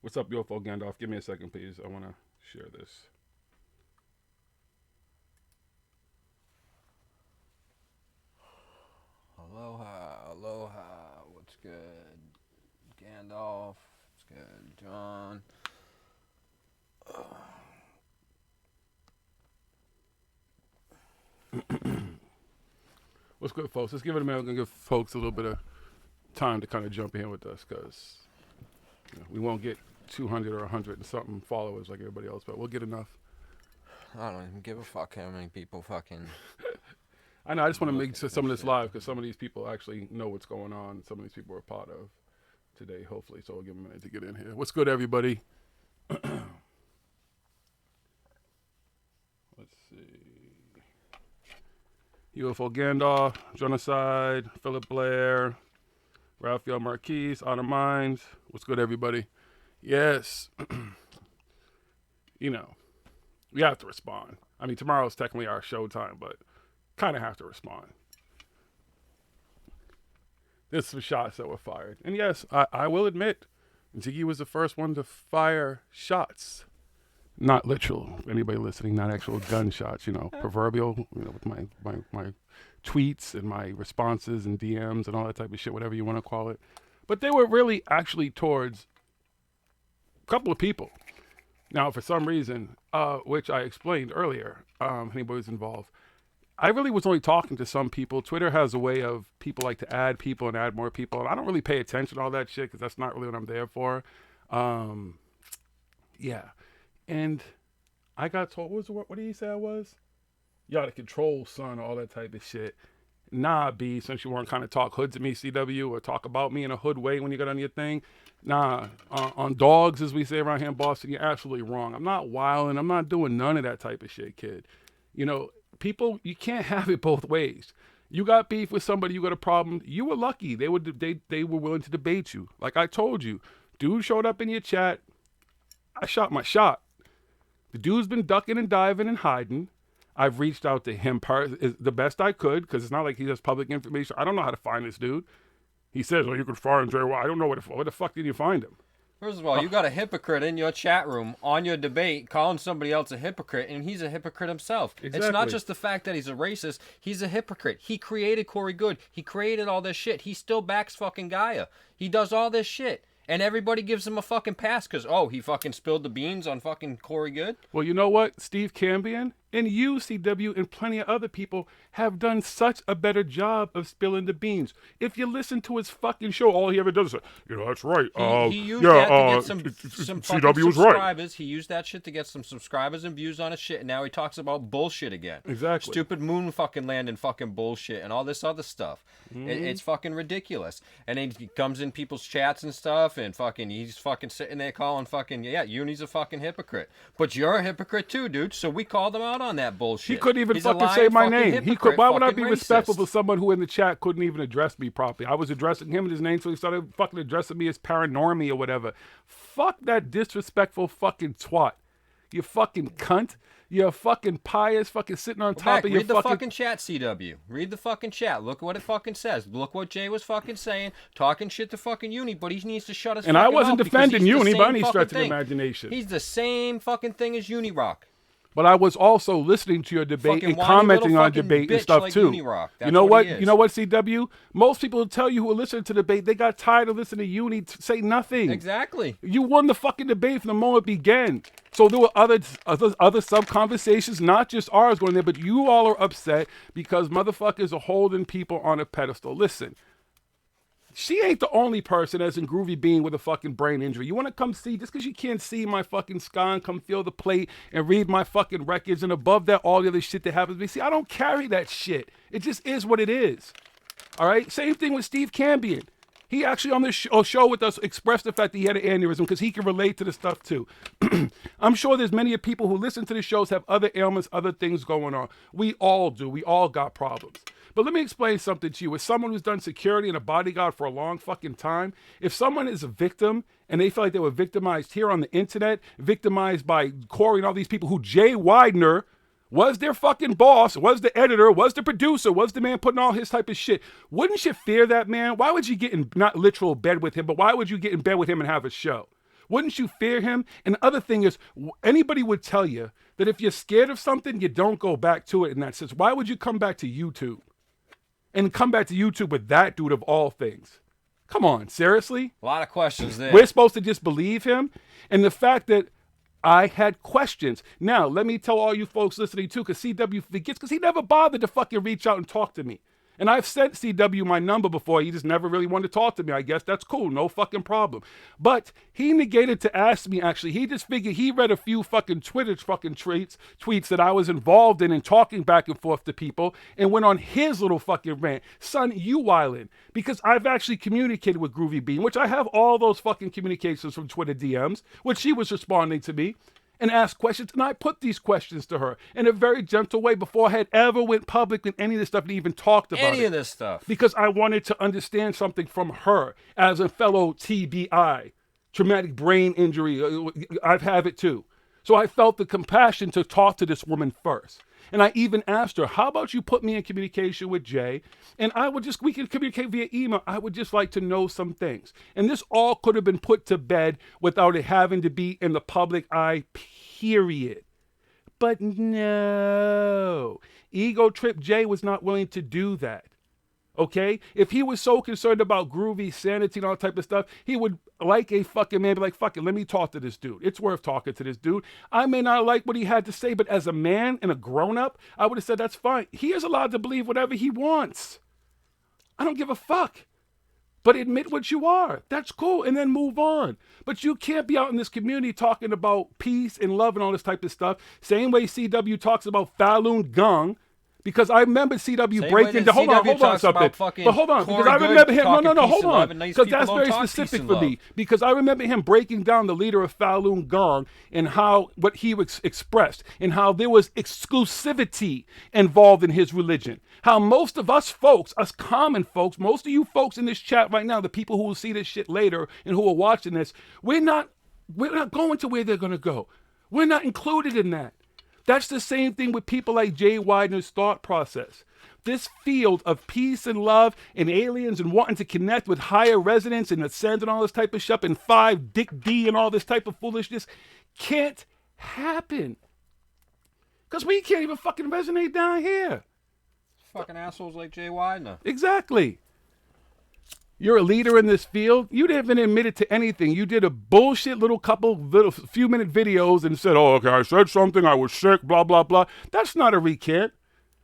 What's up, UFO Gandalf? Give me a second, please. I want to share this. Aloha, aloha. What's good? Gandalf. What's good? John. What's good, folks? Let's give it a minute. We're going to give folks a little bit of time to kind of jump in with us because we won't get 200 or 100 and something followers like everybody else, but we'll get enough. I don't even give a fuck how many people fucking... I know. I just want to make some of this live because some of these people actually know what's going on. Some of these people are part of today, hopefully. So we'll give them a minute to get in here. What's good, everybody? Let's see. UFO Gandalf, Genocide, Philip Blair, Raphael Marquise, Honor Minds. What's good, everybody? Yes. We have to respond. I mean, tomorrow's technically our show time, but kind of have to respond. There's some shots that were fired. And yes, I will admit, Ziggy was the first one to fire shots. Not literal. Anybody listening, not actual gunshots, proverbial, with my tweets and my responses and DMs and all that type of shit, whatever you want to call it. But they were really actually towards a couple of people. Now, for some reason, which I explained earlier, anybody who's involved, I really was only talking to some people. Twitter has a way of people like to add people and add more people. And I don't really pay attention to all that shit because that's not really what I'm there for. Yeah. And I got told, what did he say I was? You ought to control, son, all that type of shit. Nah, B, since you weren't kind of talk hood to me, CW, or talk about me in a hood way when you got on your thing. Nah, on dogs, as we say around here in Boston, you're absolutely wrong. I'm not wilding. I'm not doing none of that type of shit, kid. People, you can't have it both ways. You got beef with somebody, you got a problem. You were lucky. They were willing to debate you. Like I told you, dude showed up in your chat. I shot my shot. The dude's been ducking and diving and hiding. I've reached out to him the best I could because it's not like he has public information. I don't know how to find this dude. He says, well, you could find Jay. I don't know where the fuck did you find him? First of all, you got a hypocrite in your chat room on your debate calling somebody else a hypocrite, and he's a hypocrite himself. Exactly. It's not just the fact that he's a racist. He's a hypocrite. He created Corey Good. He created all this shit. He still backs fucking Gaia. He does all this shit. And everybody gives him a fucking pass because, he fucking spilled the beans on fucking Corey Good. Well, you know what? Steve Cambion and you, CW, and plenty of other people have done such a better job of spilling the beans. If you listen to his fucking show, all he ever does is say, that's right. He used that to get some fucking CW was subscribers. Right. He used that shit to get some subscribers and views on his shit, and now he talks about bullshit again. Exactly. Stupid moon fucking landing fucking bullshit and all this other stuff. Mm-hmm. It's fucking ridiculous. And then he comes in people's chats and stuff, and fucking he's fucking sitting there calling fucking, Uni's a fucking hypocrite. But you're a hypocrite too, dude, so we called him out on that bullshit. He couldn't even fucking say my name. He could. Why would I be respectful to someone who in the chat couldn't even address me properly? I was addressing him and his name, so he started fucking addressing me as Paranormal or whatever. Fuck that disrespectful fucking twat. You fucking cunt. You're fucking pious, fucking sitting on top of your fucking... Read the fucking chat, CW. Read the fucking chat. Look what it fucking says. Look what Jay was fucking saying. Talking shit to fucking Uni, but he needs to shut his fucking mouth. And I wasn't defending Uni by any stretch of the imagination. He's the same fucking thing as Uni Rock. But I was also listening to your debate and commenting on debate and stuff too. You know what? You know what, CW? Most people will tell you who are listening to the debate, they got tired of listening to Uni say nothing. Exactly. You won the fucking debate from the moment it began. So there were other sub conversations, not just ours going there, but you all are upset because motherfuckers are holding people on a pedestal. Listen. She ain't the only person that's in Groovy Bean with a fucking brain injury. You want to come see, just because you can't see my fucking sky and come feel the plate and read my fucking records and above that, all the other shit that happens to me. See, I don't carry that shit. It just is what it is. All right? Same thing with Steve Cambion. He actually on this show with us expressed the fact that he had an aneurysm because he can relate to the stuff too. I'm sure there's many people who listen to the shows have other ailments, other things going on. We all do. We all got problems. But let me explain something to you. As someone who's done security and a bodyguard for a long fucking time, if someone is a victim and they feel like they were victimized here on the internet, victimized by Corey and all these people who Jay Widener was their fucking boss, was the editor, was the producer, was the man putting all his type of shit, wouldn't you fear that man? Why would you get in, not literal bed with him, but why would you get in bed with him and have a show? Wouldn't you fear him? And the other thing is, anybody would tell you that if you're scared of something, you don't go back to it in that sense. Why would you come back to YouTube? And come back to YouTube with that dude of all things? Come on, seriously? A lot of questions there. We're supposed to just believe him? And the fact that I had questions. Now, let me tell all you folks listening too, because CW forgets, because he never bothered to fucking reach out and talk to me. And I've sent CW my number before. He just never really wanted to talk to me. I guess that's cool. No fucking problem. But he negated to ask me, actually. He just figured he read a few fucking Twitter fucking tweets that I was involved in and talking back and forth to people and went on his little fucking rant. Son, you wildin'. Because I've actually communicated with Groovy Bean, which I have all those fucking communications from Twitter DMs, which she was responding to me. And asked questions, and I put these questions to her in a very gentle way before I had ever went public with any of this stuff and even talked about any of this stuff. Because I wanted to understand something from her as a fellow TBI, traumatic brain injury. I've had it too. So I felt the compassion to talk to this woman first. And I even asked her, how about you put me in communication with Jay? And we could communicate via email. I would just like to know some things. And this all could have been put to bed without it having to be in the public eye, period. But no, Ego Trip Jay was not willing to do that. Okay? If he was so concerned about groovy sanity and all that type of stuff, he would, like a fucking man, be like, fuck it, let me talk to this dude. It's worth talking to this dude. I may not like what he had to say, but as a man and a grown-up, I would have said, that's fine. He is allowed to believe whatever he wants. I don't give a fuck. But admit what you are. That's cool. And then move on. But you can't be out in this community talking about peace and love and all this type of stuff. Same way CW talks about Falun Gong. Because I remember CW breaking down. Hold on something. But hold on, because I remember him. No, hold on. Because that's very specific for me. Because I remember him breaking down the leader of Falun Gong and how what he expressed and how there was exclusivity involved in his religion. How most of us folks, us common folks, most of you folks in this chat right now, the people who will see this shit later and who are watching this, we're not going to where they're going to go. We're not included in that. That's the same thing with people like Jay Widener's thought process. This field of peace and love and aliens and wanting to connect with higher resonance and ascend and all this type of stuff and 5 Dick D and all this type of foolishness can't happen. Because we can't even fucking resonate down here. Fucking assholes like Jay Widener. Exactly. You're a leader in this field. You didn't even admit it to anything. You did a bullshit little few minute videos and said, oh, okay, I said something, I was sick, blah, blah, blah. That's not a recant.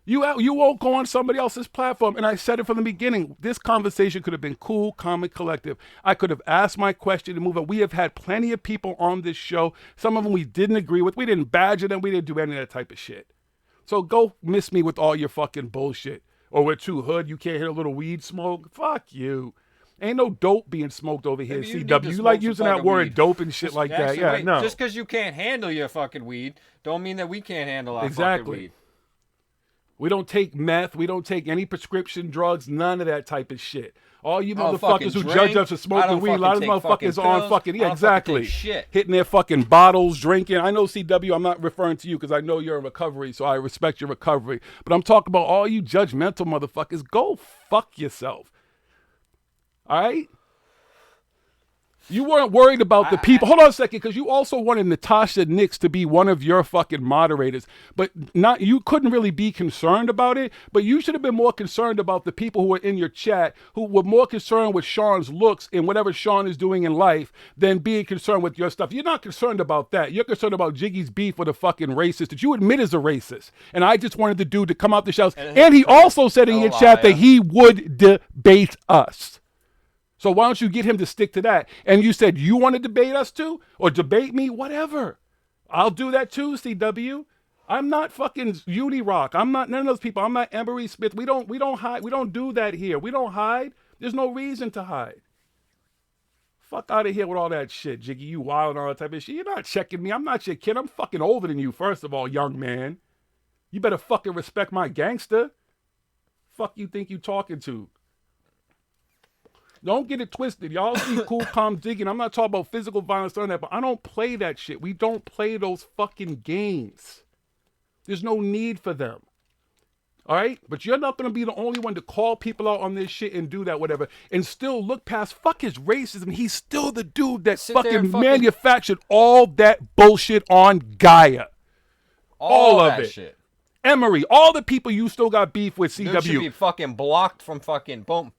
You won't go on somebody else's platform. And I said it from the beginning. This conversation could have been cool, calm, and collective. I could have asked my question and move on. We have had plenty of people on this show. Some of them we didn't agree with. We didn't badger them. We didn't do any of that type of shit. So go miss me with all your fucking bullshit. Or we're too hood. You can't hear a little weed smoke. Fuck you. Ain't no dope being smoked over here, CW. You like using that word weed. Dope and shit just, like that. Yeah, no. Just because you can't handle your fucking weed, don't mean that we can't handle our fucking weed. We don't take meth. We don't take any prescription drugs. None of that type of shit. All you motherfuckers who judge us for smoking weed, a lot of motherfuckers are on fucking, yeah, exactly. Hitting their fucking bottles, drinking. I know, CW, I'm not referring to you because I know you're in recovery, so I respect your recovery. But I'm talking about all you judgmental motherfuckers. Go fuck yourself. All right? You weren't worried about the people. Hold on a second, because you also wanted Natasha Nix to be one of your fucking moderators. But you couldn't really be concerned about it. But you should have been more concerned about the people who were in your chat, who were more concerned with Sean's looks and whatever Sean is doing in life than being concerned with your stuff. You're not concerned about that. You're concerned about Jiggy's beef with a fucking racist that you admit is a racist. And I just wanted the dude to come out the shelves. And he also said in your chat that he would debate us. So why don't you get him to stick to that? And you said you want to debate us too? Or debate me? Whatever. I'll do that too, CW. I'm not fucking Unirock. I'm not none of those people. I'm not Emery Smith. We don't hide. We don't do that here. We don't hide. There's no reason to hide. Fuck out of here with all that shit, Jiggy. You wild and all that type of shit. You're not checking me. I'm not your kid. I'm fucking older than you, first of all, young man. You better fucking respect my gangster. Fuck you think you talking to? Don't get it twisted. Y'all see cool, calm, digging. I'm not talking about physical violence or that, but I don't play that shit. We don't play those fucking games. There's no need for them. All right? But you're not going to be the only one to call people out on this shit and do that, whatever, and still look past fuck his racism. He's still the dude that fucking manufactured all that bullshit on Gaia. All of it. Shit. Emery, all the people you still got beef with, CW. Dude should be fucking blocked from fucking boom.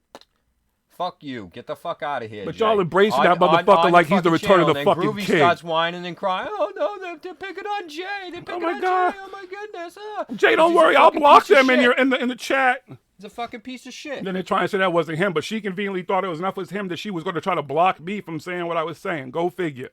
Fuck you. Get the fuck out of here, But Jay. y'all embracing that motherfucker like he's the return of the fucking Groovy king. starts whining and crying. Oh, no, they're picking on Jay. They're picking on God. Jay. Oh, my goodness. Jay, don't worry. I'll block them in the chat. He's a fucking piece of shit. And then they're trying to say that wasn't him, but she conveniently thought it was enough was him that she was going to try to block me from saying what I was saying. Go figure.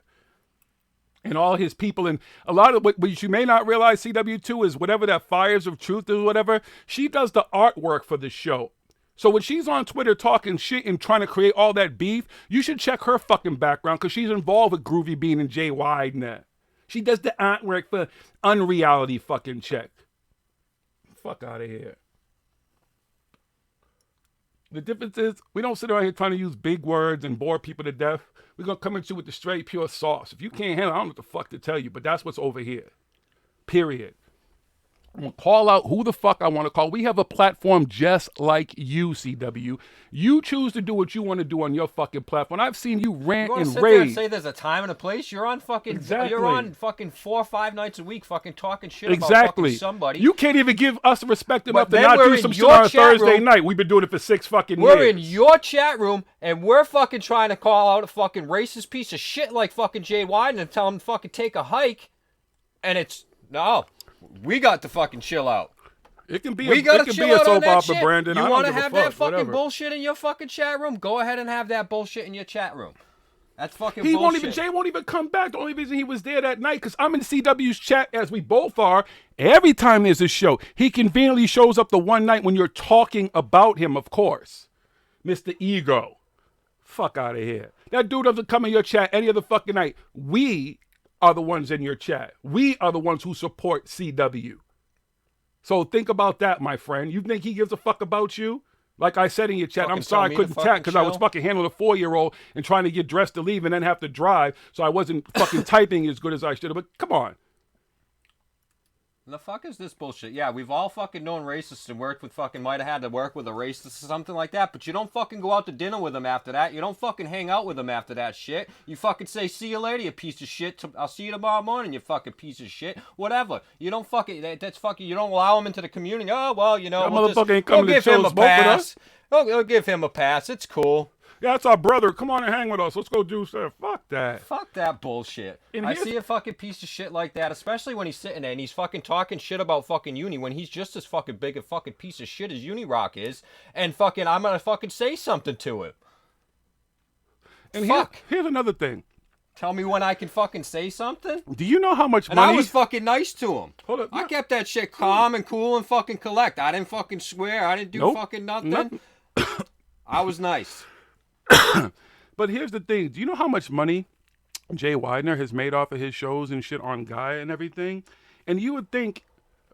And all his people, and a lot of what you may not realize, CW2, is whatever that Fires of Truth is, whatever, she does the artwork for the show. So when she's on Twitter talking shit and trying to create all that beef, you should check her fucking background because she's involved with Groovy Bean and Jay Widener. She does the artwork for Unreality fucking Check. Fuck out of here. The difference is we don't sit around here trying to use big words and bore people to death. We're going to come at you with the straight, pure sauce. If you can't handle it, I don't know what the fuck to tell you, but that's what's over here. Period. I'm going to call out who the fuck I want to call. We have a platform just like you, CW. You choose to do what you want to do on your fucking platform. I've seen you rant and sit rage. there and say there's a time and a place? You're on fucking You're on fucking 4 or 5 nights a week fucking talking shit about fucking somebody. You can't even give us respect enough But to not do some shit on a Thursday night. We've been doing it for 6 fucking years. We're in your chat room and we're fucking trying to call out a fucking racist piece of shit like fucking Jay Wyden and tell him to fucking take a hike. And it's no. We got to fucking chill out. It can be a soap opera, Brandon. You want to have that fucking bullshit in your fucking chat room? Go ahead and have that bullshit in your chat room. That's fucking bullshit. Jay won't even come back. The only reason he was there that night, because I'm in CW's chat, as we both are, every time there's a show. He conveniently shows up the one night when you're talking about him, of course. Mr. Ego. Fuck out of here. That dude doesn't come in your chat any other fucking night. We are the ones in your chat. We are the ones who support CW. So think about that, my friend. You think he gives a fuck about you? Like I said in your chat, I'm sorry I couldn't tag because I was fucking handling a 4-year-old and trying to get dressed to leave and then have to drive, so I wasn't fucking typing as good as I should have. But come on. The fuck is this bullshit? Yeah, we've all fucking known racists and might have had to work with a racist or something like that, but you don't fucking go out to dinner with them after that. You don't fucking hang out with them after that shit. You fucking say, see you later, you piece of shit. I'll see you tomorrow morning, you fucking piece of shit. Whatever. You don't fucking, that's fucking, you don't allow them into the community. Oh, well, you know, we'll give him a pass. We'll give him a pass. It's cool. Yeah, that's our brother. Come on and hang with us. Let's go do stuff. Fuck that. Fuck that bullshit. I see a fucking piece of shit like that, especially when he's sitting there and he's fucking talking shit about fucking Uni when he's just as fucking big a fucking piece of shit as Unirock is, and fucking I'm gonna fucking say something to him. And here's another thing. Tell me when I can fucking say something? Do you know how much money? And I was fucking nice to him. Hold up. I kept that shit calm and cool and fucking collect. I didn't fucking swear. I didn't do fucking nothing. I was nice. But here's the thing. Do you know how much money Jay Widener has made off of his shows and shit on Gaia and everything? And you would think,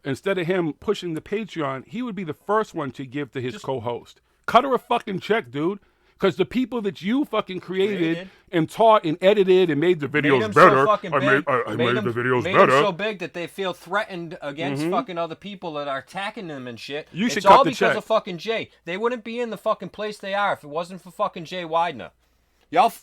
instead of him pushing the Patreon, he would be the first one to give to his co-host. Cut her a fucking check, dude. Because the people that you fucking created and taught and edited and made the videos better. I made the videos better. Made them so big that they feel threatened against fucking other people that are attacking them and shit. You should cut the check. It's all because of fucking Jay. They wouldn't be in the fucking place they are if it wasn't for fucking Jay Widener. Y'all,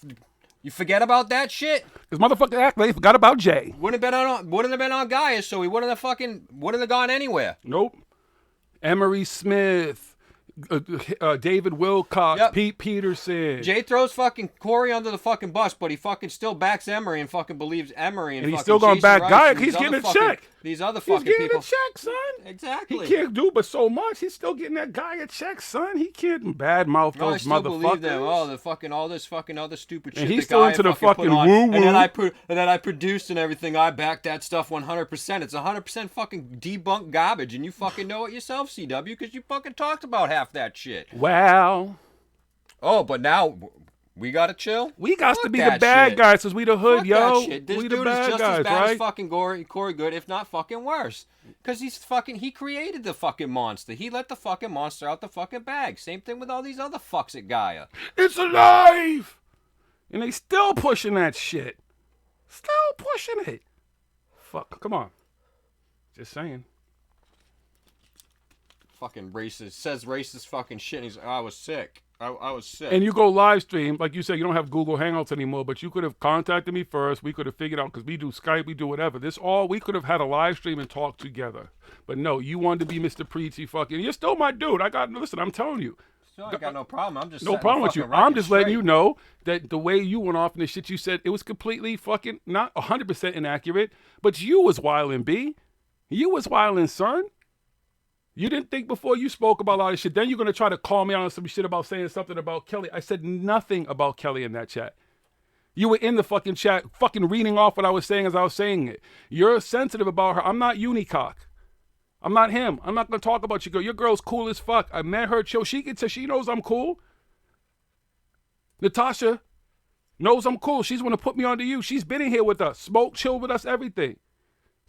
you forget about that shit? This motherfucker act like they forgot about Jay. Wouldn't have been on Gaia, so he wouldn't have gone anywhere. Nope. Emery Smith. David Wilcox, Pete Peterson. Jay throws fucking Corey under the fucking bus, but he fucking still backs Emery and fucking believes Emery and he's still going to back Guy. He's getting a check. These other fucking people. He's getting a check, son. Exactly. He can't do but so much. He's still getting that guy a check, son. He can't badmouth those I still motherfuckers. Believe them. Oh, the fucking all this fucking other stupid shit. And he's still into the fucking woo woo. And then I produced and everything. I backed that stuff 100%. It's 100% fucking debunked garbage, and you fucking know it yourself, CW, because you fucking talked about half that shit. Wow. Oh, but now we gotta chill. We got to be the bad guys, since we the hood, Fuck yo. That shit. This we dude the bad is just guys, as bad right? as fucking Corey Good, if not fucking worse. Because he created the fucking monster. He let the fucking monster out the fucking bag. Same thing with all these other fucks at Gaia. It's alive! And they still pushing that shit. Still pushing it. Fuck, come on. Just saying. fucking racist, says racist fucking shit. And he's like, I was sick. I was sick. And you go live stream, like you said, you don't have Google Hangouts anymore, but you could have contacted me first. We could have figured out, because we do Skype, we do whatever. We could have had a live stream and talked together. But no, you wanted to be Mr. Preachy fucking. You're still my dude. Listen, I'm telling you. So I got no problem. I'm just no problem with you. I'm just letting you know that the way you went off and the shit you said, it was completely fucking not 100% inaccurate. But you was wildin', B. You was wildin', son. You didn't think before you spoke about all this shit. Then you're gonna try to call me out on some shit about saying something about Kelly. I said nothing about Kelly in that chat. You were in the fucking chat, fucking reading off what I was saying as I was saying it. You're sensitive about her. I'm not unicock. I'm not him. I'm not gonna talk about your girl. Your girl's cool as fuck. I met her, chill. She knows I'm cool. Natasha knows I'm cool. She's gonna put me onto you. She's been in here with us, smoke, chill with us, everything.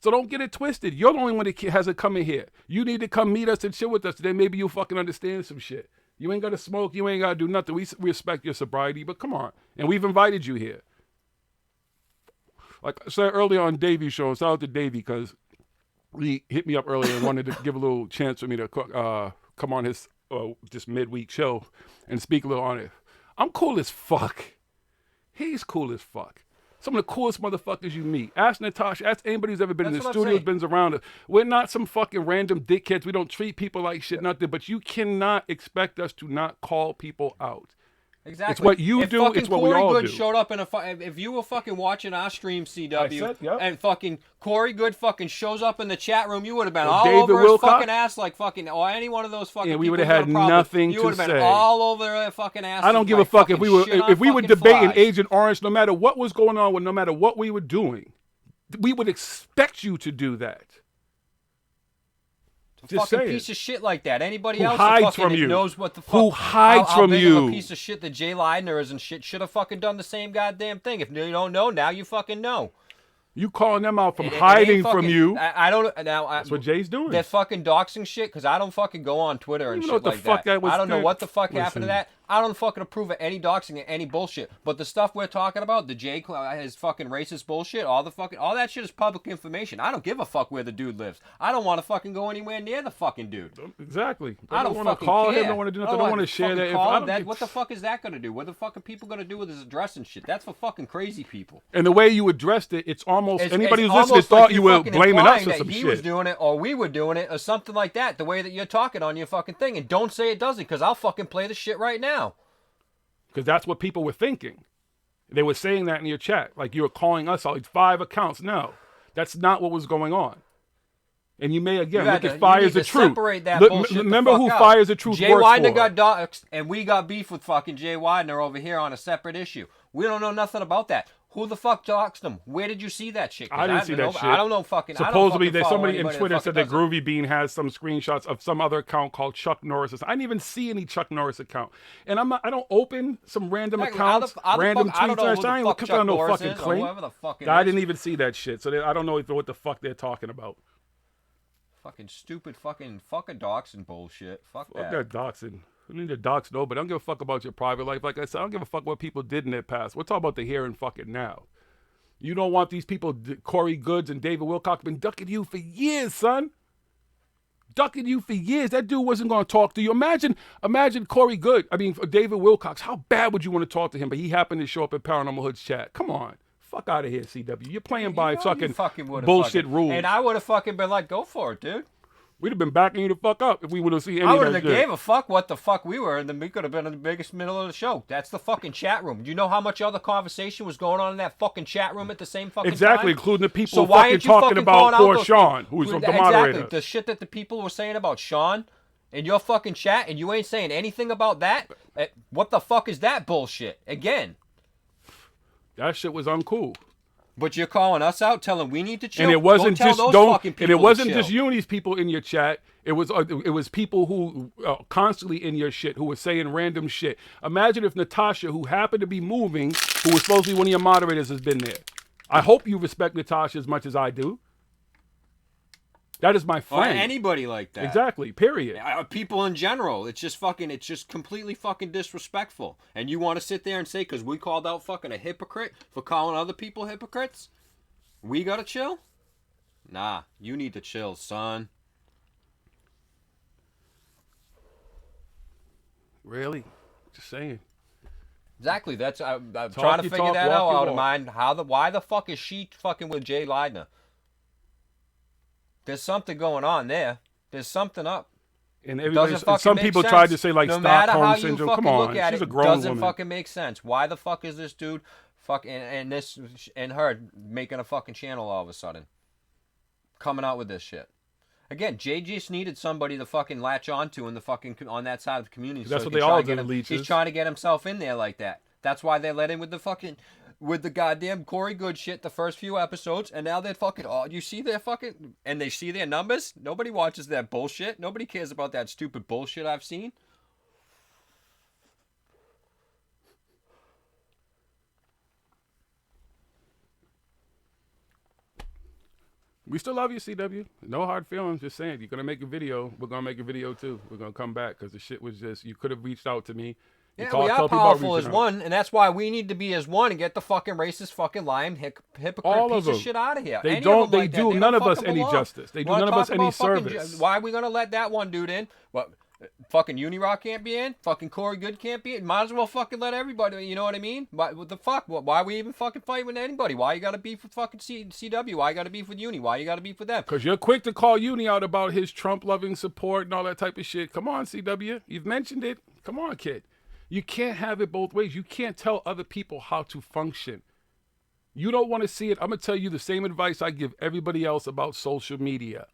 So don't get it twisted. You're the only one that hasn't come in here. You need to come meet us and chill with us. Then maybe you'll fucking understand some shit. You ain't got to smoke. You ain't got to do nothing. We respect your sobriety, but come on. And we've invited you here. Like I said earlier on Davy's show, shout out to Davy because he hit me up earlier and wanted to give a little chance for me to come on his just midweek show and speak a little on it. I'm cool as fuck. He's cool as fuck. Some of the coolest motherfuckers you meet. Ask Natasha. Ask anybody who's ever been in the studio, who's been around us. We're not some fucking random dickheads. We don't treat people like shit, nothing. But you cannot expect us to not call people out. Exactly. It's what you do. It's what we all do. Corey Good showed up in if you were fucking watching our stream, CW, and fucking Corey Good fucking shows up in the chat room, you would have been all over his fucking ass like fucking, or any one of those fucking. Yeah, we would have had nothing to say. You would have been all over their fucking ass. I don't give a fuck if we were debating Agent Orange, no matter what was going on, no matter what we were doing, we would expect you to do that. Just fucking piece of shit like that. Anybody else hides from you knows what the fuck. Who hides from big you? Of a piece of shit that Jay Leidner is and shit should have fucking done the same goddamn thing. If you don't know, now you fucking know. You calling them out from hiding from you. I don't now. That's what Jay's doing. That fucking doxing shit, because I don't fucking go on Twitter and shit like that. I don't know what the fuck happened to that. I don't fucking approve of any doxing and any bullshit. But the stuff we're talking about, the Jay, his fucking racist bullshit, all that shit is public information. I don't give a fuck where the dude lives. I don't want to fucking go anywhere near the fucking dude. Exactly. I don't want to call him. Don't want to do nothing. I don't want to share that. What the fuck is that gonna do? What the fuck are people gonna do with his address and shit? That's for fucking crazy people. And the way you addressed it, it's almost anybody who's listening thought you were blaming us for some shit. He was doing it, or we were doing it, or something like that. The way that you're talking on your fucking thing, and don't say it doesn't, because I'll fucking play the shit right now. Because that's what people were thinking. They were saying that in your chat. Like you were calling us out. Like 5 accounts. No. That's not what was going on. And you may, again, look at Fires the Truth. Remember who Fires the Truth works for. Jay Widener got doxxed, and we got beef with fucking Jay Widener over here on a separate issue. We don't know nothing about that. Who the fuck doxed him? Where did you see that shit? I didn't see that shit. I don't know fucking. Supposedly, there's somebody in Twitter said that Groovy Bean has some screenshots of some other account called Chuck Norris. I didn't even see any Chuck Norris account, and I don't open some random accounts, random tweets. I ain't click on no fucking claim. I didn't even see that shit, so I don't know what the fuck they're talking about. Fucking stupid fucking doxing bullshit. Fuck that. Fuck that doxing. I need to dox no, but I don't give a fuck about your private life. Like I said, I don't give a fuck what people did in their past. We're talking about the here and fucking now. You don't want these people, Corey Goods and David Wilcox, been ducking you for years, son. Ducking you for years. That dude wasn't going to talk to you. Imagine Corey Good. David Wilcox. How bad would you want to talk to him? But he happened to show up at Paranormal Hood's chat. Come on. Fuck out of here, CW. You're playing by fucking bullshit rules. And I would have fucking been like, go for it, dude. We'd have been backing you the fuck up if we would have seen any I of that would have shit. gave a fuck what the fuck we were, and then we could have been in the biggest middle of the show. That's the fucking chat room. Do you know how much other conversation was going on in that fucking chat room at the same fucking Exactly, time? including the people fucking talking about poor Sean, who's the moderator. Exactly, the shit that the people were saying about Sean in your fucking chat, and you ain't saying anything about that? What the fuck is that bullshit? Again. That shit was uncool. But you're calling us out, telling we need to chill. And it wasn't just Uni's people in your chat. It was people who constantly in your shit who were saying random shit. Imagine if Natasha, who happened to be moving, who was supposed to be one of your moderators, has been there. I hope you respect Natasha as much as I do. That is my friend. Or anybody like that. Exactly. Period. People in general. It's just completely fucking disrespectful. And you want to sit there and say, because we called out fucking a hypocrite for calling other people hypocrites? We gotta chill? Nah, you need to chill, son. Really? Just saying. Exactly. That's I'm trying to figure that out of mine. Why the fuck is she fucking with Jay Leidner? There's something going on there. There's something up. And some people tried to say like Stockholm syndrome. Come on, she's a grown woman. Doesn't fucking make sense. Why the fuck is this dude and her making a fucking channel all of a sudden, coming out with this shit? Again, Jay just needed somebody to fucking latch onto in the fucking on that side of the community. That's what they all do. He's trying to get himself in there like that. That's why they let him with the goddamn Corey Good shit the first few episodes, and now they're fucking. Oh, you see their fucking and they see their numbers. Nobody watches that bullshit. Nobody cares about that stupid bullshit I've seen. We still love you, CW. No hard feelings. Just saying, you're gonna make a video. We're gonna make a video too. We're gonna come back because the shit was just. You could have reached out to me. Yeah, we are powerful as one, and that's why we need to be as one and get the fucking racist, fucking lying, hypocrite piece of shit out of here. They don't. They do none of us any justice. They do none of us any service. Why are we gonna let that one dude in? What? Fucking Unirock can't be in. Fucking Corey Good can't be in. Might as well fucking let everybody. You know what I mean? What the fuck? Why are we even fucking fighting with anybody? Why you gotta beef with fucking CW? Why you gotta beef with Uni? Why you gotta beef with them? Because you're quick to call Uni out about his Trump-loving support and all that type of shit. Come on, CW. You've mentioned it. Come on, kid. You can't have it both ways. You can't tell other people how to function. You don't want to see it. I'm going to tell you the same advice I give everybody else about social media.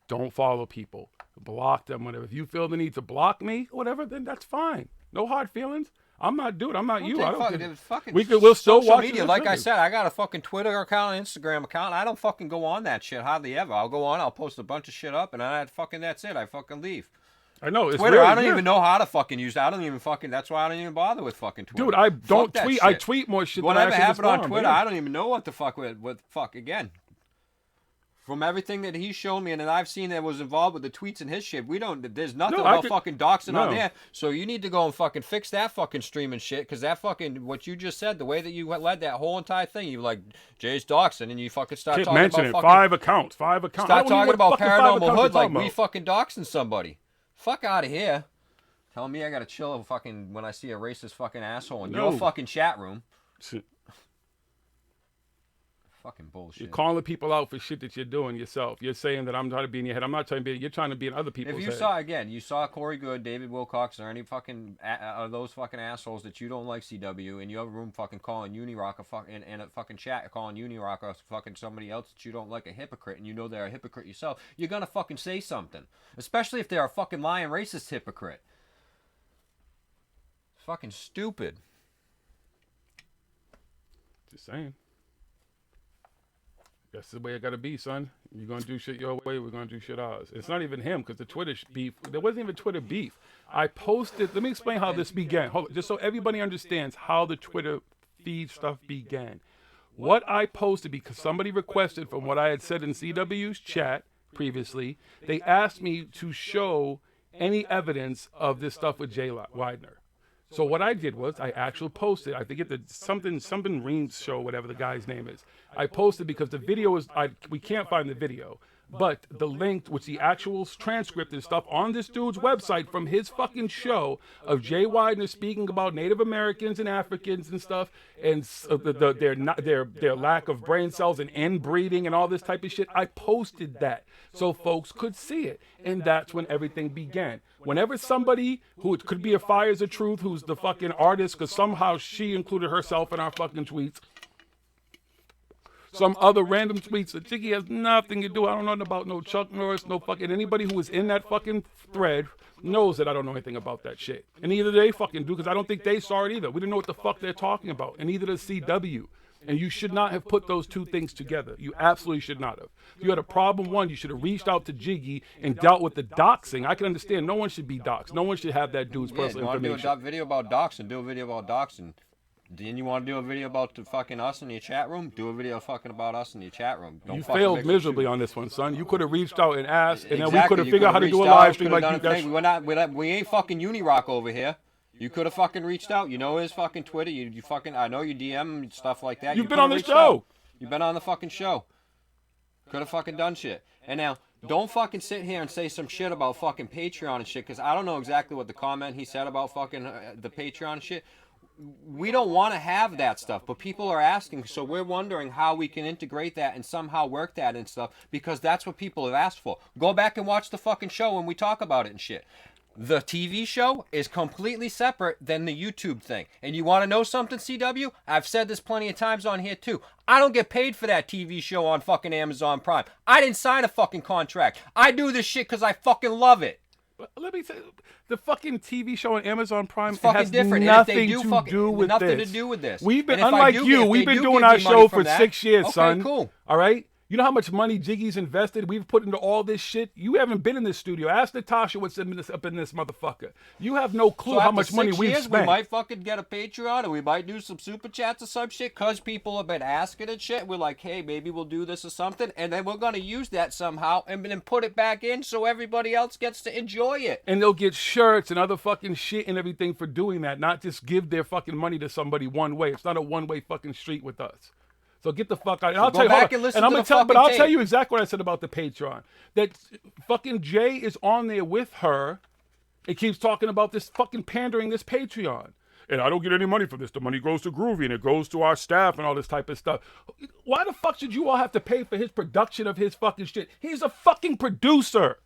Don't follow people. Block them, whatever. If you feel the need to block me, whatever, then that's fine. No hard feelings. I'm not dude. I'm not you. I don't fucking we'll still watch media. Like I said, I got a fucking Twitter account, an Instagram account. I don't fucking go on that shit hardly ever. I'll go on, I'll post a bunch of shit up, and that's it. I fucking leave. I know. It's Twitter, really, I don't even know how to fucking use it. I don't even fucking, that's why I don't even bother with fucking Twitter. Dude, I don't tweet. I tweet more shit than I actually happened on Twitter, I don't even know what the fuck again. From everything that he's shown me and that I've seen that was involved with the tweets and his shit, there's nothing about fucking doxing on there. So you need to go and fucking fix that fucking streaming shit, because that fucking, what you just said, the way that you led that whole entire thing, you like, Jay's doxing, and you fucking start talking about fucking... 5 accounts. Start talking about ParanormalHooD like we fucking doxing somebody. Fuck out of here. Telling me I gotta chill fucking when I see a racist fucking asshole in your fucking chat room. Fucking bullshit. You're calling people out for shit that you're doing yourself. You're saying that I'm trying to be in your head. I'm not trying to be. You're trying to be in other people's head. You saw Corey Good, David Wilcox, or any fucking those fucking assholes that you don't like, CW, in your room fucking calling Unirock and a fucking chat calling Unirock or fucking somebody else that you don't like a hypocrite, and you know they're a hypocrite yourself, you're gonna fucking say something. Especially if they're a fucking lying racist hypocrite. It's fucking stupid. Just saying. That's the way it gotta be, son. You're gonna do shit your way, we're gonna do shit ours. It's not even him, because the Twitter beef, there wasn't even Twitter beef. I posted, let me explain how this began. Hold on, just so everybody understands how the Twitter feed stuff began. What I posted, because somebody requested from what I had said in CW's chat previously, they asked me to show any evidence of this stuff with Jay Widener. So what I did was I actually posted, I think it's something Reams show, whatever the guy's name is. I posted because the video is, we can't find the video, but the link, which the actual transcript and stuff on this dude's website from his fucking show of Jay Widener speaking about Native Americans and Africans and stuff, and their lack of brain cells and inbreeding and all this type of shit. I posted that so folks could see it, and that's when everything began. Whenever somebody who it could be a Fires of Truth, who's the fucking artist, because somehow she included herself in our fucking tweets. Some other random tweets that Jiggy has nothing to do. I don't know about no Chuck Norris, no fucking anybody who was in that fucking thread knows that I don't know anything about that shit. And neither they fucking do, because I don't think they saw it either. We didn't know what the fuck they're talking about. And neither does CW. And you should not have put those two things together. You absolutely should not have. If you had a problem, one, you should have reached out to Jiggy and dealt with the doxing. I can understand. No one should be doxed. No one should have that dude's personal information. You want to do a video about doxing, do a video about doxing. Then you want to do a video about the fucking us in your chat room? Do a video fucking about us in your chat room. You failed miserably on this one, son. You could have reached out and asked, and then we could have figured out how to do a live stream like you. We ain't fucking Unirock over here. You could have fucking reached out. You know his fucking Twitter. You fucking, I know you DM and stuff like that. You've been on the show. You've been on the fucking show. Could have fucking done shit. And now, don't fucking sit here and say some shit about fucking Patreon and shit, because I don't know exactly what the comment he said about fucking the Patreon and shit. We don't want to have that stuff, but people are asking, so we're wondering how we can integrate that and somehow work that and stuff, because that's what people have asked for. Go back and watch the fucking show when we talk about it and shit. The TV show is completely separate than the YouTube thing. And you want to know something, CW? I've said this plenty of times on here too. I don't get paid for that TV show on fucking Amazon Prime. I didn't sign a fucking contract. I do this shit because I fucking love it. Let me say, the fucking TV show on Amazon Prime fucking has different. nothing to do with nothing this. to do with this. We've been, And if unlike I do- you, if we've they been do doing give our me money show from for that, 6 years, okay, son. Cool. All right? You know how much money Jiggy's invested? We've put into all this shit. You haven't been in this studio. Ask Natasha what's up in this motherfucker. You have no clue So how after much money 6 we've years, spent. we might fucking get a Patreon, or we might do some super chats or some shit, because people have been asking and shit. We're like, hey, maybe we'll do this or something, and then we're going to use that somehow and then put it back in so everybody else gets to enjoy it. And they'll get shirts and other fucking shit and everything for doing that, not just give their fucking money to somebody one way. It's not a one-way fucking street with us. So get the fuck out. And I'll go tell you, back hold on. and listen I'm to gonna the tell, but fucking I'll tell tape. you exactly what I said about the Patreon. That fucking Jay is on there with her. It keeps talking about this fucking pandering this Patreon. And I don't get any money from this. The money goes to Groovy and it goes to our staff and all this type of stuff. Why the fuck should you all have to pay for his production of his fucking shit? He's a fucking producer.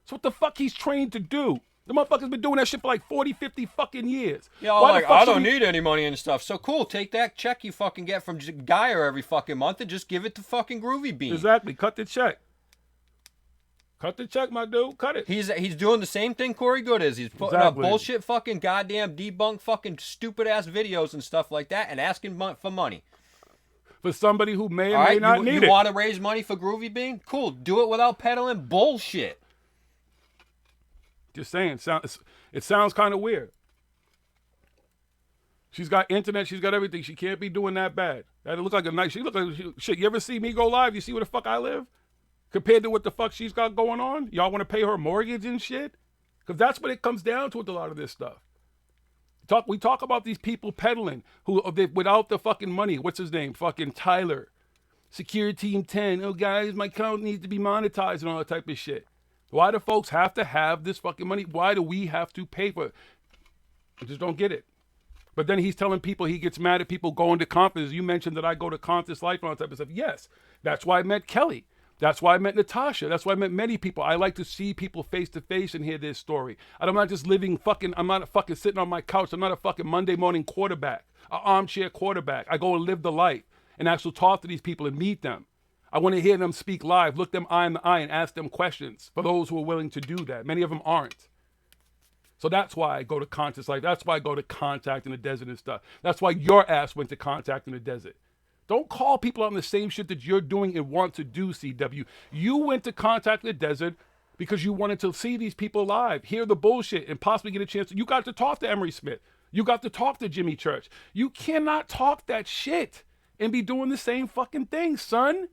That's what the fuck he's trained to do. The motherfucker's been doing that shit for like 40, 50 fucking years. Yeah, Why the like, fuck I should don't we- need any money and stuff. So cool, take that check you fucking get from Geyer every fucking month and just give it to fucking Groovy Bean. Exactly. Cut the check. Cut the check, my dude. Cut it. He's doing the same thing Corey Good is. He's putting Exactly. up bullshit fucking goddamn debunk fucking stupid ass videos and stuff like that and asking for money. For somebody who may or All may right, not you need it. want to raise money for Groovy Bean? Cool, do it without peddling bullshit. Just saying. It sounds kind of weird. She's got internet. She's got everything. She can't be doing that bad. That look like a nice. She look like shit. You ever see me go live? You see where the fuck I live? Compared to what the fuck she's got going on? Y'all want to pay her mortgage and shit? Because that's what it comes down to with a lot of this stuff. We talk about these people peddling without the fucking money. What's his name? Fucking Tyler. Security Team 10. Oh, guys, my account needs to be monetized and all that type of shit. Why do folks have to have this fucking money? Why do we have to pay for it? I just don't get it. But then he's telling people he gets mad at people going to conferences. You mentioned that I go to Conference Life and all that type of stuff. Yes, that's why I met Kelly. That's why I met Natasha. That's why I met many people. I like to see people face to face and hear their story. And I'm not just I'm not fucking sitting on my couch. I'm not a fucking Monday morning quarterback, an armchair quarterback. I go and live the life and actually talk to these people and meet them. I want to hear them speak live, look them eye in the eye and ask them questions for those who are willing to do that. Many of them aren't. So that's why I go to Conscious Life. That's why I go to Contact in the Desert and stuff. That's why your ass went to Contact in the Desert. Don't call people on the same shit that you're doing and want to do, CW. You went to Contact in the Desert because you wanted to see these people live, hear the bullshit, and possibly get a chance. You got to talk to Emery Smith. You got to talk to Jimmy Church. You cannot talk that shit and be doing the same fucking thing, son.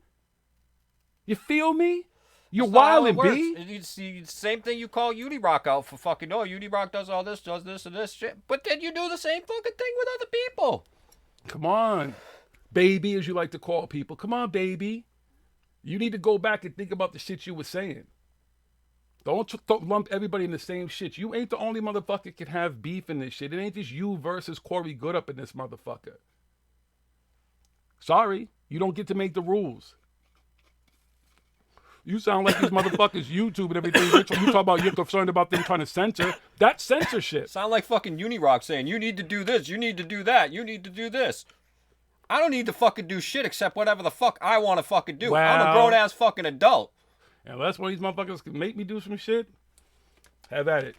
You feel me? You're wildin', B. It's the same thing you call Unirock out for fucking, oh, Unirock does all this, does this and this shit. But then you do the same fucking thing with other people. Come on. Baby, as you like to call people. Come on, baby. You need to go back and think about the shit you were saying. Don't lump everybody in the same shit. You ain't the only motherfucker that can have beef in this shit. It ain't just you versus Corey Good up in this motherfucker. Sorry, you don't get to make the rules. You sound like these motherfuckers YouTube and everything. You talk about you're concerned about them trying to censor. That's censorship. Sound like fucking Unirock saying, you need to do this, you need to do that, you need to do this. I don't need to fucking do shit except whatever the fuck I want to fucking do. I'm a Wow. grown-ass fucking adult. And unless one of these motherfuckers can make me do some shit, have at it.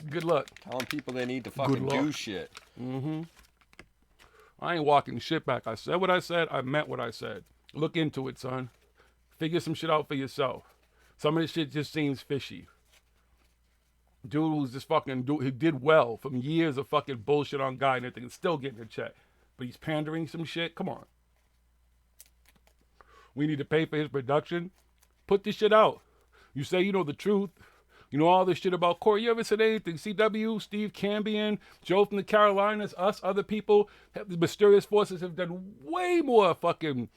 Good luck. Telling people they need to fucking luck. do shit. I ain't walking shit back. I said what I said. I meant what I said. Look into it, son. Figure some shit out for yourself. Some of this shit just seems fishy. Dude who's just fucking, he did well from years of fucking bullshit on guy and everything and still getting a check. But he's pandering some shit. Come on. We need to pay for his production. Put this shit out. You say you know the truth. You know all this shit about Corey. You ever said anything? CW, Steve Cambion, Joe from the Carolinas, us, other people. The mysterious forces have done way more fucking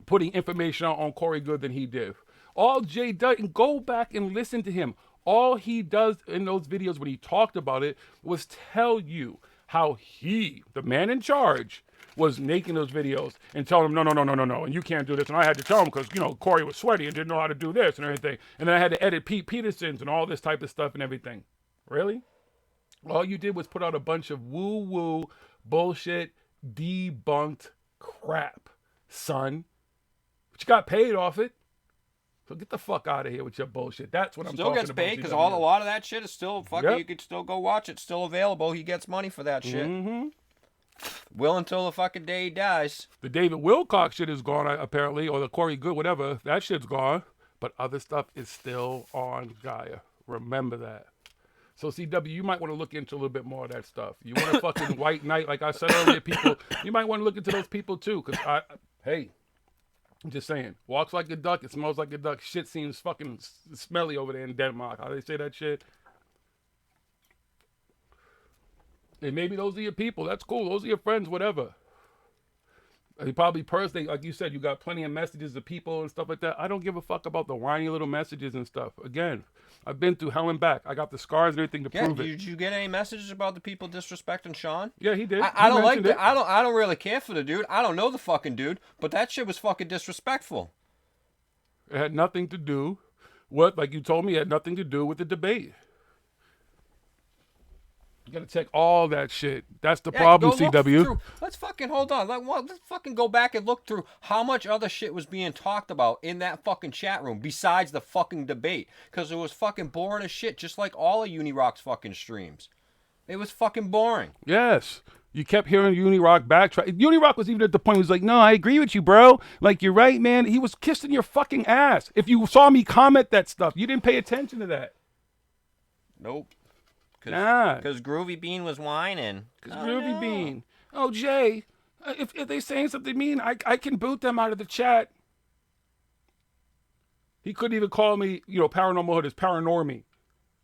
putting information out on Corey Good than he did. All Jay does, and go back and listen to him. All he does in those videos when he talked about it was tell you how he, the man in charge, was making those videos and telling him, no, and you can't do this. And I had to tell him because, Corey was sweaty and didn't know how to do this and everything. And then I had to edit Pete Peterson's and all this type of stuff and everything. Really? All you did was put out a bunch of woo-woo, bullshit, debunked crap, son. But you got paid off it. So get the fuck out of here with your bullshit. That's what I'm talking about. Still gets paid because a lot of that shit is still fucking. Yep. You could still go watch it. Still available. He gets money for that shit. Mm-hmm. Will until the fucking day he dies. The David Wilcox shit is gone apparently, or the Corey Good, whatever. That shit's gone. But other stuff is still on Gaia. Remember that. So CW, you might want to look into a little bit more of that stuff. You want a fucking white knight, like I said earlier, people. You might want to look into those people too, because hey. I'm just saying, walks like a duck, it smells like a duck. Shit seems fucking smelly over there in Denmark. How they say that shit? And maybe those are your people. That's cool. Those are your friends, whatever. They probably personally, like you said, you got plenty of messages of people and stuff like that. I don't give a fuck about the whiny little messages and stuff. Again, I've been through hell and back. I got the scars and everything to prove it. Did you get any messages about the people disrespecting Sean? Yeah, he did. I don't like that. I don't really care for the dude. I don't know the fucking dude, but that shit was fucking disrespectful. It had nothing to do with, like you told me, it had nothing to do with the debate. You gotta check all that shit. That's the problem, CW. Let's fucking hold on. Let's fucking go back and look through how much other shit was being talked about in that fucking chat room besides the fucking debate. Because it was fucking boring as shit, just like all of Unirock's fucking streams. It was fucking boring. Yes. You kept hearing Unirock backtrack. Unirock was even at the point he was like, no, I agree with you, bro. Like, you're right, man. He was kissing your fucking ass. If you saw me comment that stuff, you didn't pay attention to that. Nope. Nah. Because Groovy Bean was whining. Groovy Bean. Oh, Jay, if they're saying something mean, I can boot them out of the chat. He couldn't even call me, ParanormalHooD is Paranormy.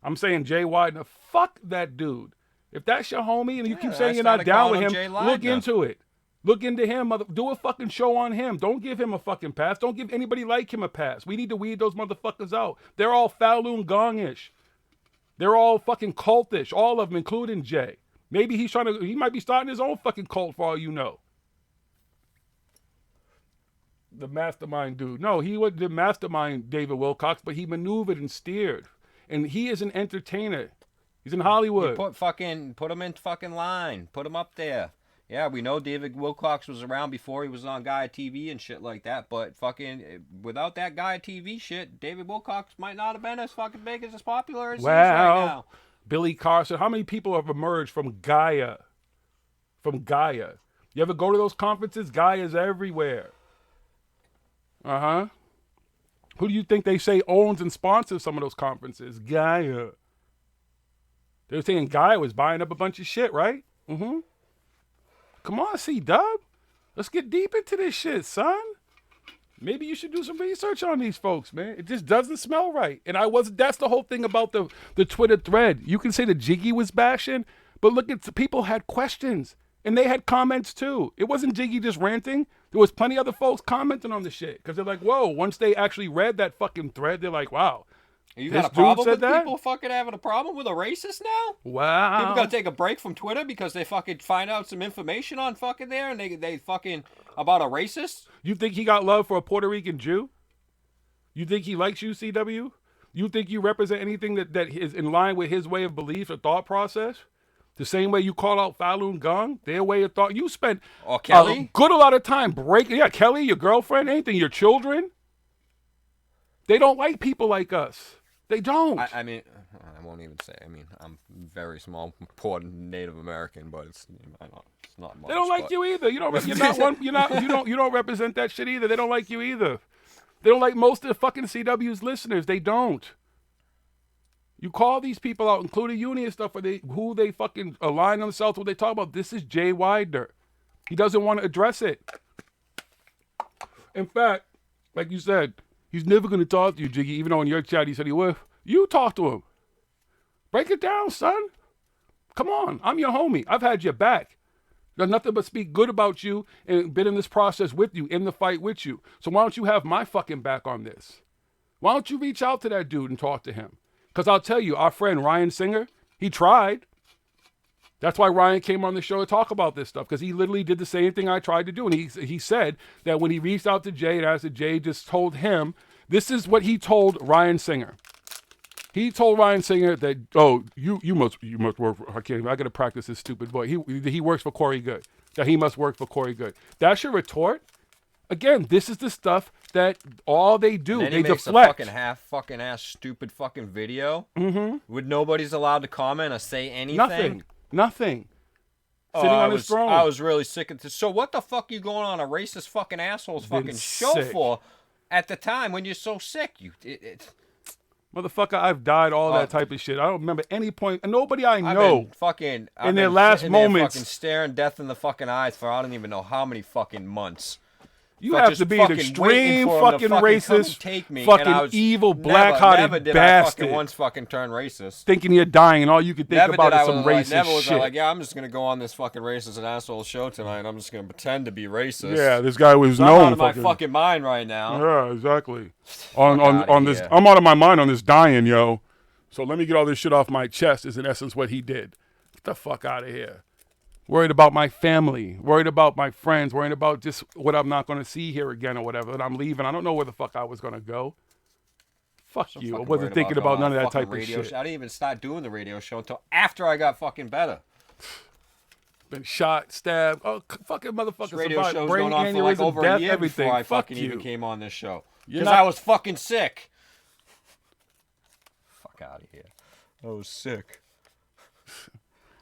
I'm saying Jay Widener. Fuck that dude. If that's your homie and you keep saying you're not down with him, look into it. Look into him. Do a fucking show on him. Don't give him a fucking pass. Don't give anybody like him a pass. We need to weed those motherfuckers out. They're all Falun Gong-ish. They're all fucking cultish, all of them, including Jay. Maybe he might be starting his own fucking cult for all you know. The mastermind dude. No, he wasn't the mastermind, David Wilcox, but he maneuvered and steered. And he is an entertainer. He's in Hollywood. Put him in fucking line. Put him up there. Yeah, we know David Wilcox was around before he was on Gaia TV and shit like that, but fucking without that Gaia TV shit, David Wilcox might not have been as fucking big as popular as he is right now. Billy Carson. How many people have emerged from Gaia? You ever go to those conferences? Gaia's everywhere. Uh-huh. Who do you think they say owns and sponsors some of those conferences? Gaia. They were saying Gaia was buying up a bunch of shit, right? Mm-hmm. Come on, C-Dub. Let's get deep into this shit, son. Maybe you should do some research on these folks, man. It just doesn't smell right. And that's the whole thing about the Twitter thread. You can say the Jiggy was bashing, but look, people had questions. And they had comments too. It wasn't Jiggy just ranting. There was plenty of other folks commenting on the shit. Because they're like, whoa, once they actually read that fucking thread, they're like, wow. You got a problem with people fucking having a problem with a racist now? Wow. People gotta take a break from Twitter because they fucking find out some information on fucking there and they fucking about a racist? You think he got love for a Puerto Rican Jew? You think he likes you, CW? You think you represent anything that is in line with his way of belief or thought process? The same way you call out Falun Gong, their way of thought. You spent a lot of time breaking. Yeah, Kelly, your girlfriend, anything, your children. They don't like people like us. They don't. I mean, I won't even say. I mean, I'm very small, poor Native American, but it's not much. They don't like you either. You don't represent that shit either. They don't like you either. They don't like most of the fucking CW's listeners. They don't. You call these people out, including Uni and stuff, who they fucking align themselves with. They talk about this is Jay Widener. He doesn't want to address it. In fact, like you said, he's never going to talk to you, Jiggy, even though in your chat he said he would. You talk to him. Break it down, son. Come on. I'm your homie. I've had your back. There's nothing but speak good about you and been in this process with you, in the fight with you. So why don't you have my fucking back on this? Why don't you reach out to that dude and talk to him? Because I'll tell you, our friend Ryan Singer, he tried. That's why Ryan came on the show to talk about this stuff, because he literally did the same thing I tried to do. And he said that when he reached out to Jay and asked that Jay just told him, this is what he told Ryan Singer. He told Ryan Singer that, oh, you must work for, I got to practice this stupid voice. He works for Corey Good. That he must work for Corey Good. That's your retort? Again, this is the stuff that all they do. And they he makes deflect. a fucking ass stupid fucking video. Mm-hmm. With nobody's allowed to comment or say anything. Nothing. Sitting on his throne. I was really sick of this. So what the fuck you going on a racist fucking asshole's fucking show for at the time when you're so sick? Motherfucker, I've died all that type of shit. I don't remember any point. And nobody I know. In their last moments. Fucking staring death in the fucking eyes for I don't even know how many fucking months. You have to be an extreme fucking racist, fucking evil, black-hearted bastard. I once fucking turned racist. Thinking you're dying and all you could think about is some racist never was shit. Like, yeah, I'm just going to go on this fucking racist and asshole show tonight and I'm just going to pretend to be racist. Yeah, this guy was I'm known. out of my fucking mind right now. Yeah, exactly. On this, I'm out of my mind on this dying, yo. So let me get all this shit off my chest is in essence what he did. Get the fuck out of here. Worried about my family, worried about my friends, worried about just what I'm not going to see here again or whatever. And I'm leaving. I don't know where the fuck I was going to go. Fuck you. I wasn't thinking about none of that type of shit. I didn't even start doing the radio show until after I got fucking better. Been shot, stabbed. Oh, fucking motherfuckers. Radio show's going on for like over a year before I fucking even came on this show. Because I was fucking sick. Fuck out of here. I was sick.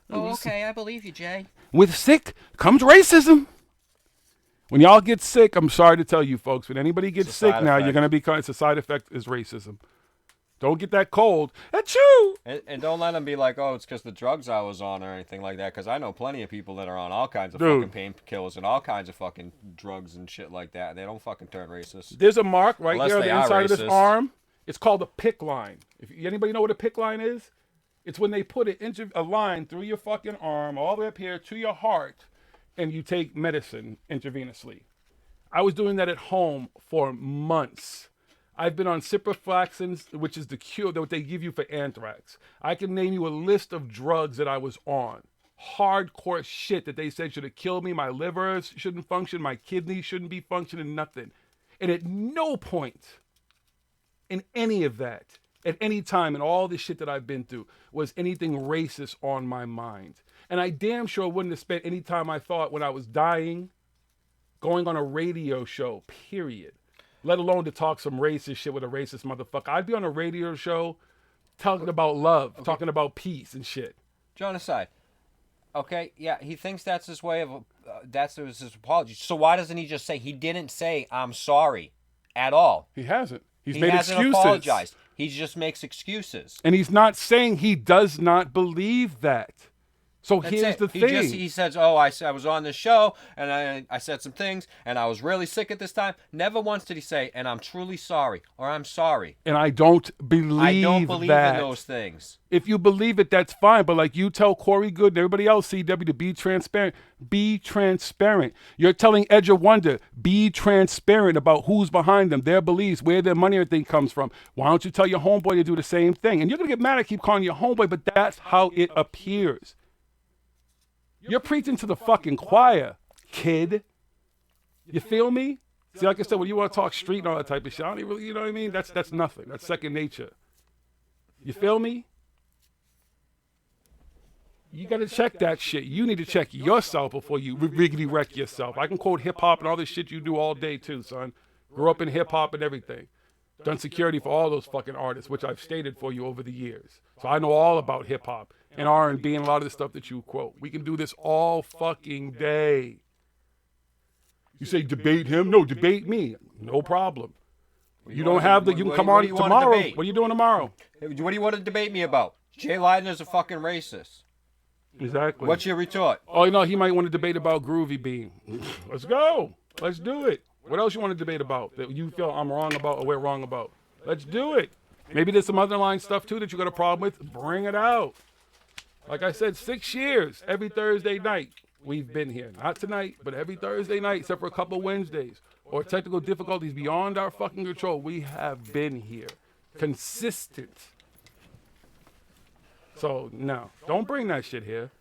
Oh, okay, I believe you, Jay. With sick comes racism. When y'all get sick, I'm sorry to tell you folks, when anybody gets sick now, you're going to be, it's a side effect is racism. Don't get that cold. Achoo! And don't let them be like, oh, it's because the drugs I was on or anything like that, because I know plenty of people that are on all kinds of fucking painkillers and all kinds of fucking drugs and shit like that, and they don't fucking turn racist. There's a mark right there on the inside of this arm. It's called a PICC line. If anybody know what a PICC line is? It's when they put a line through your fucking arm all the way up here to your heart and you take medicine intravenously. I was doing that at home for months. I've been on ciprofloxacin, which is the cure that they give you for anthrax. I can name you a list of drugs that I was on. Hardcore shit that they said should have killed me. My liver shouldn't function. My kidneys shouldn't be functioning, nothing. And at no point in any of that, at any time in all this shit that I've been through, was anything racist on my mind. And I damn sure wouldn't have spent any time I thought when I was dying going on a radio show, period. Let alone to talk some racist shit with a racist motherfucker. I'd be on a radio show talking about love, talking about peace and shit. John aside. Okay, yeah, he thinks that's his way of, that's his apology. So why doesn't he just say, he didn't say, I'm sorry at all? He hasn't. He hasn't apologized. He just makes excuses. And he's not saying he does not believe that. So here's the thing. He says, oh, I was on this show, and I said some things, and I was really sick at this time. Never once did he say, and I'm truly sorry, or I'm sorry. And I don't believe that. In those things. If you believe it, that's fine. But like you tell Corey Good and everybody else, CW, to be transparent. Be transparent. You're telling Edge of Wonder, be transparent about who's behind them, their beliefs, where their money and everything comes from. Why don't you tell your homeboy to do the same thing? And you're going to get mad at keep calling your homeboy, but that's how it appears. You're preaching to the fucking choir, kid. You feel me? See, like I said, when you want to talk street and all that type of shit, I don't even really, you know what I mean? That's nothing. That's second nature. You feel me? You got to check that shit. You need to check yourself before you riggedy wreck yourself. I can quote hip-hop and all this shit you do all day too, son. Grew up in hip-hop and everything. Done security for all those fucking artists, which I've stated for you over the years. So I know all about hip-hop and R&B and a lot of the stuff that you quote. We can do this all fucking day. You say debate him? No, debate me. No problem. You don't have the, you can come on tomorrow. What are you doing tomorrow? What do you want to debate me about? Jay Leitner's a fucking racist. Exactly. What's your retort? Oh, you know, he might want to debate about Groovy Bean. Let's go. Let's do it. What else you want to debate about that you feel I'm wrong about or we're wrong about? Let's do it. Maybe there's some underlying stuff too that you got a problem with. Bring it out. Like I said, 6 years every Thursday night. we've been here. Not tonight, but every Thursday night, except for a couple Wednesdays. Or technical difficulties beyond our fucking control. We have been here. Consistent. So, no. Don't bring that shit here.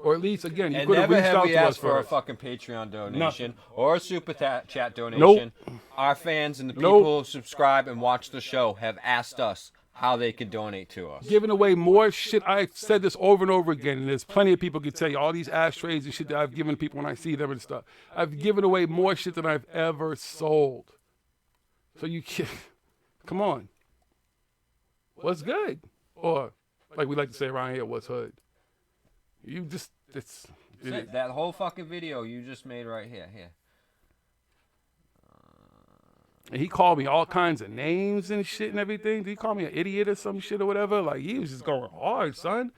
Or at least, again, you And could have never reached have out we to us asked for a first. fucking Patreon donation or a super chat donation. Nope. Our fans and the Nope. people who subscribe and watch the show have asked us how they can donate to us. Giving away more shit. I've said this over and over again, and there's plenty of people who can tell you all these ashtrays and shit that I've given people when I see them and stuff. I've given away more shit than I've ever sold. So you can't, come on. What's good? Or, like we like to say around here, what's hood? You just, That whole fucking video you just made right here. And he called me all kinds of names and shit and everything. Did he call me an idiot or some shit or whatever? Like, he was just going hard, son.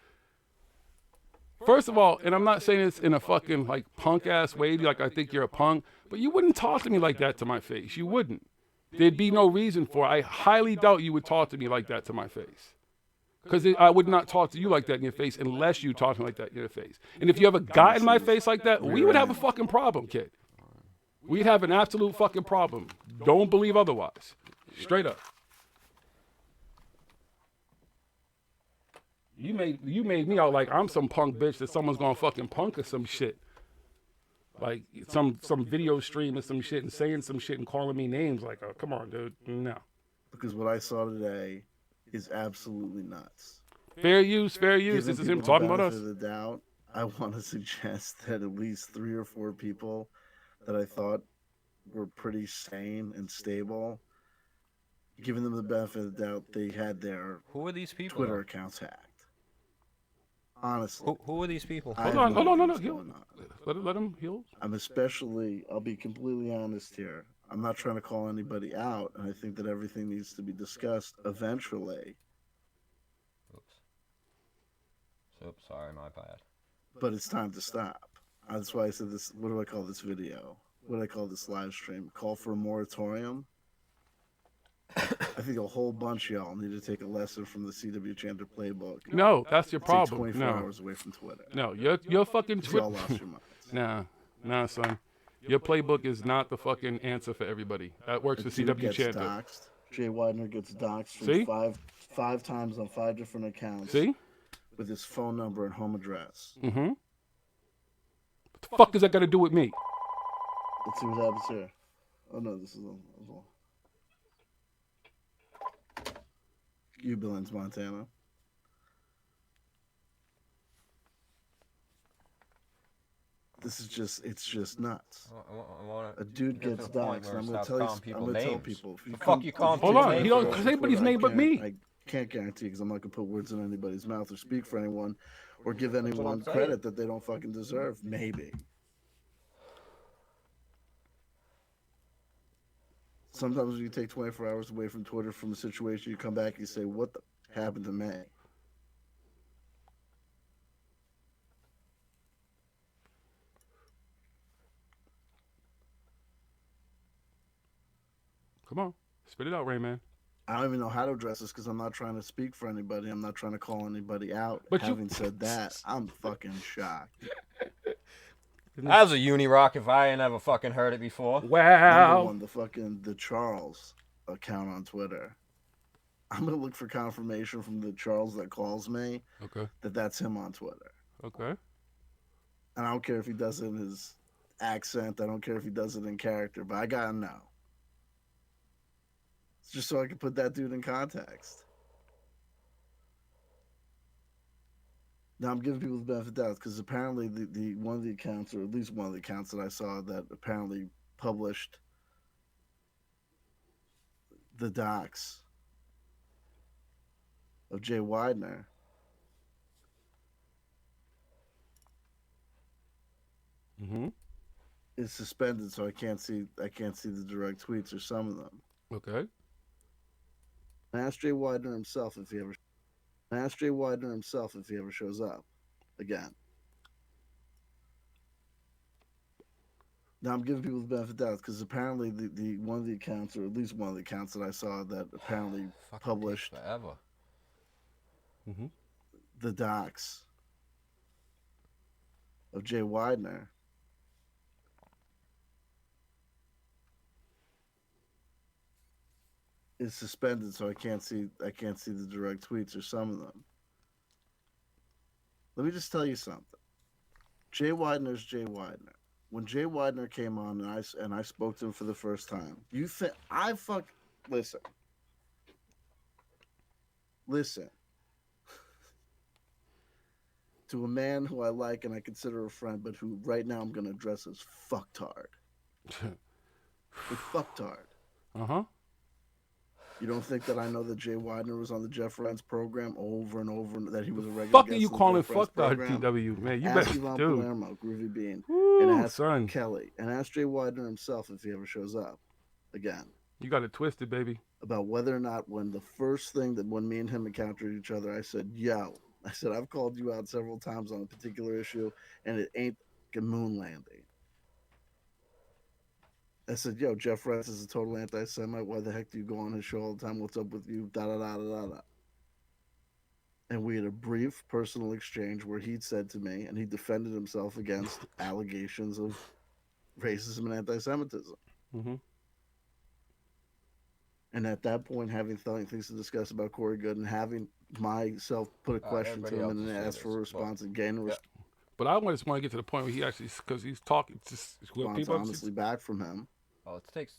First of all, and I'm not saying this in a fucking, like, punk-ass way, like I think you're a punk, but you wouldn't talk to me like that to my face. You wouldn't. There'd be no reason for it. I highly doubt you would talk to me like that to my face. Because I would not talk to you like that in your face unless you talk to me like that in your face. And if you ever got in my face like that, we would have a fucking problem, kid. We'd have an absolute fucking problem. Don't believe otherwise. Straight up. You made me out like I'm some punk bitch that someone's gonna fucking punk or some shit. Like some video stream or some shit and saying some shit and calling me names. Like, oh, come on, dude. No. Because what I saw today is absolutely nuts. Fair use, fair use. Giving This is him people the talking about us. benefit of the doubt, I want to suggest that at least 3 or 4 people that I thought were pretty sane and stable, giving them the benefit of the doubt, they had their Who are these people? Twitter accounts hacked. Honestly. Who are these people? I Hold have on, no no. idea what's going on. Let him heal. I'll be completely honest here. I'm not trying to call anybody out, and I think that everything needs to be discussed eventually, Oops, sorry, my bad. but it's time to stop. That's why I said this. What do I call this video? What do I call this live stream? Call for a moratorium? I think a whole bunch of y'all need to take a lesson from the CW Chandler playbook. No, that's your Take problem. 24 No, hours away from Twitter. no, your fucking Y'all Twitter. lost your minds. Nah, son. Your playbook is not the fucking answer for everybody. That works for Dude CW gets Chandler. doxxed. Jay Widener gets doxxed from See? five times on 5 different accounts. See? With his phone number and home address. Mm-hmm. What the fuck is that got to do with me? Let's see what happens here. Oh no, this is a Billings, Montana. It's just nuts. A dude gets doxxed, and I'm gonna tell people. If you fuck you calling Hold people's on, he don't say anybody's name but me. I can't guarantee because I'm not gonna put words in anybody's mouth or speak for anyone, or give what anyone I'm saying. credit that they don't fucking deserve. Maybe. Sometimes when you take 24 hours away from Twitter from a situation, you come back and you say, "What the happened to me?" Come on, spit it out, Rayman. I don't even know how to address this because I'm not trying to speak for anybody. I'm not trying to call anybody out. But Having said that, I'm fucking shocked. That was a uni rock if I ain't ever fucking heard it before. Number Wow. one, the Charles account on Twitter. I'm gonna look for confirmation from the Charles that calls me Okay. that that's him on Twitter. Okay. And I don't care if he does it in his accent. I don't care if he does it in character, but I gotta know. It's just so I can put that dude in context. Now I'm giving people the benefit of the doubt because apparently the one of the accounts, or at least one of the accounts that I saw that apparently published the docs of Jay Widener Mm-hmm. is suspended, so I can't see the direct tweets or some of them. Okay. Ask Jay Widener himself if he ever shows up again. Now I'm giving people the benefit of the doubt because apparently the one of the accounts, or at least one of the accounts that I saw that apparently Fucking published takes forever. Mm-hmm. the docs of Jay Widener is suspended, so I can't see the direct tweets or some of them. Let me just tell you something. Jay Widener's Jay Widener. When Jay Widener came on and I spoke to him for the first time, you think I fuck listen. Listen. To a man who I like and I consider a friend, but who right now I'm gonna address as fucktard. It's fucktard. Uh-huh. You don't think that I know that Jay Widener was on the Jeff Renz program over and over, and that he was a regular Fuck are guest you on the calling Jeff Renz fuck program? TW, man? You Ask better Yvonne do. Palermo, Groovy Bean, Woo, and ask son. Kelly, and ask Jay Widener himself if he ever shows up again. You got it twisted, baby. About whether or not when the first thing that when me and him encountered each other, I said, I said, I've called you out several times on a particular issue, and it ain't a moon landing. I said, Jeff Renz is a total anti-Semite. Why the heck do you go on his show all the time? What's up with you? Da da da da da. And we had a brief personal exchange where he'd said to me, and he defended himself against allegations of racism and anti-Semitism. Mm-hmm. And at that point, having things to discuss about Corey Good and having myself put a question to him and then ask for a response and gain a response But I just want to get to the point where he actually, because he's talking, just what people honestly back from him. Oh, it takes.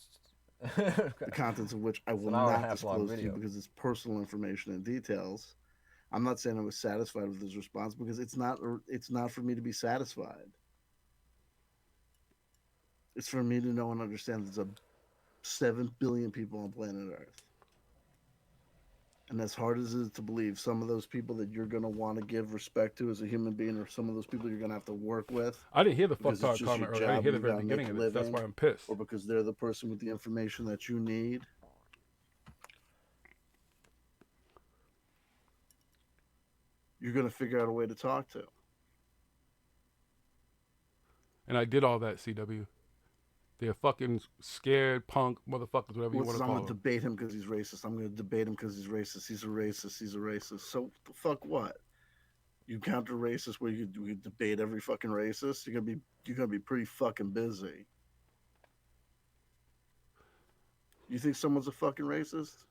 The contents of which I will not disclose to you because it's personal information and details. I'm not saying I was satisfied with his response because it's not for me to be satisfied. It's for me to know and understand there's 7 billion people on planet Earth. And as hard as it is to believe, some of those people that you're going to want to give respect to as a human being are some of those people you're going to have to work with. I didn't hear the because fuck it's just comment your earlier. I didn't hear the job, very you gotta beginning make of a it. That's living, why I'm pissed. Or because they're the person with the information that you need. You're going to figure out a way to talk to. And I did all that, CW. They're fucking scared punk motherfuckers, whatever you want to I'm call going to them. debate him because he's racist. I'm going to debate him because he's racist. He's a racist. He's a racist. So, fuck what? You counter racist where you debate every fucking racist? You're gonna be pretty fucking busy. You think someone's a fucking racist?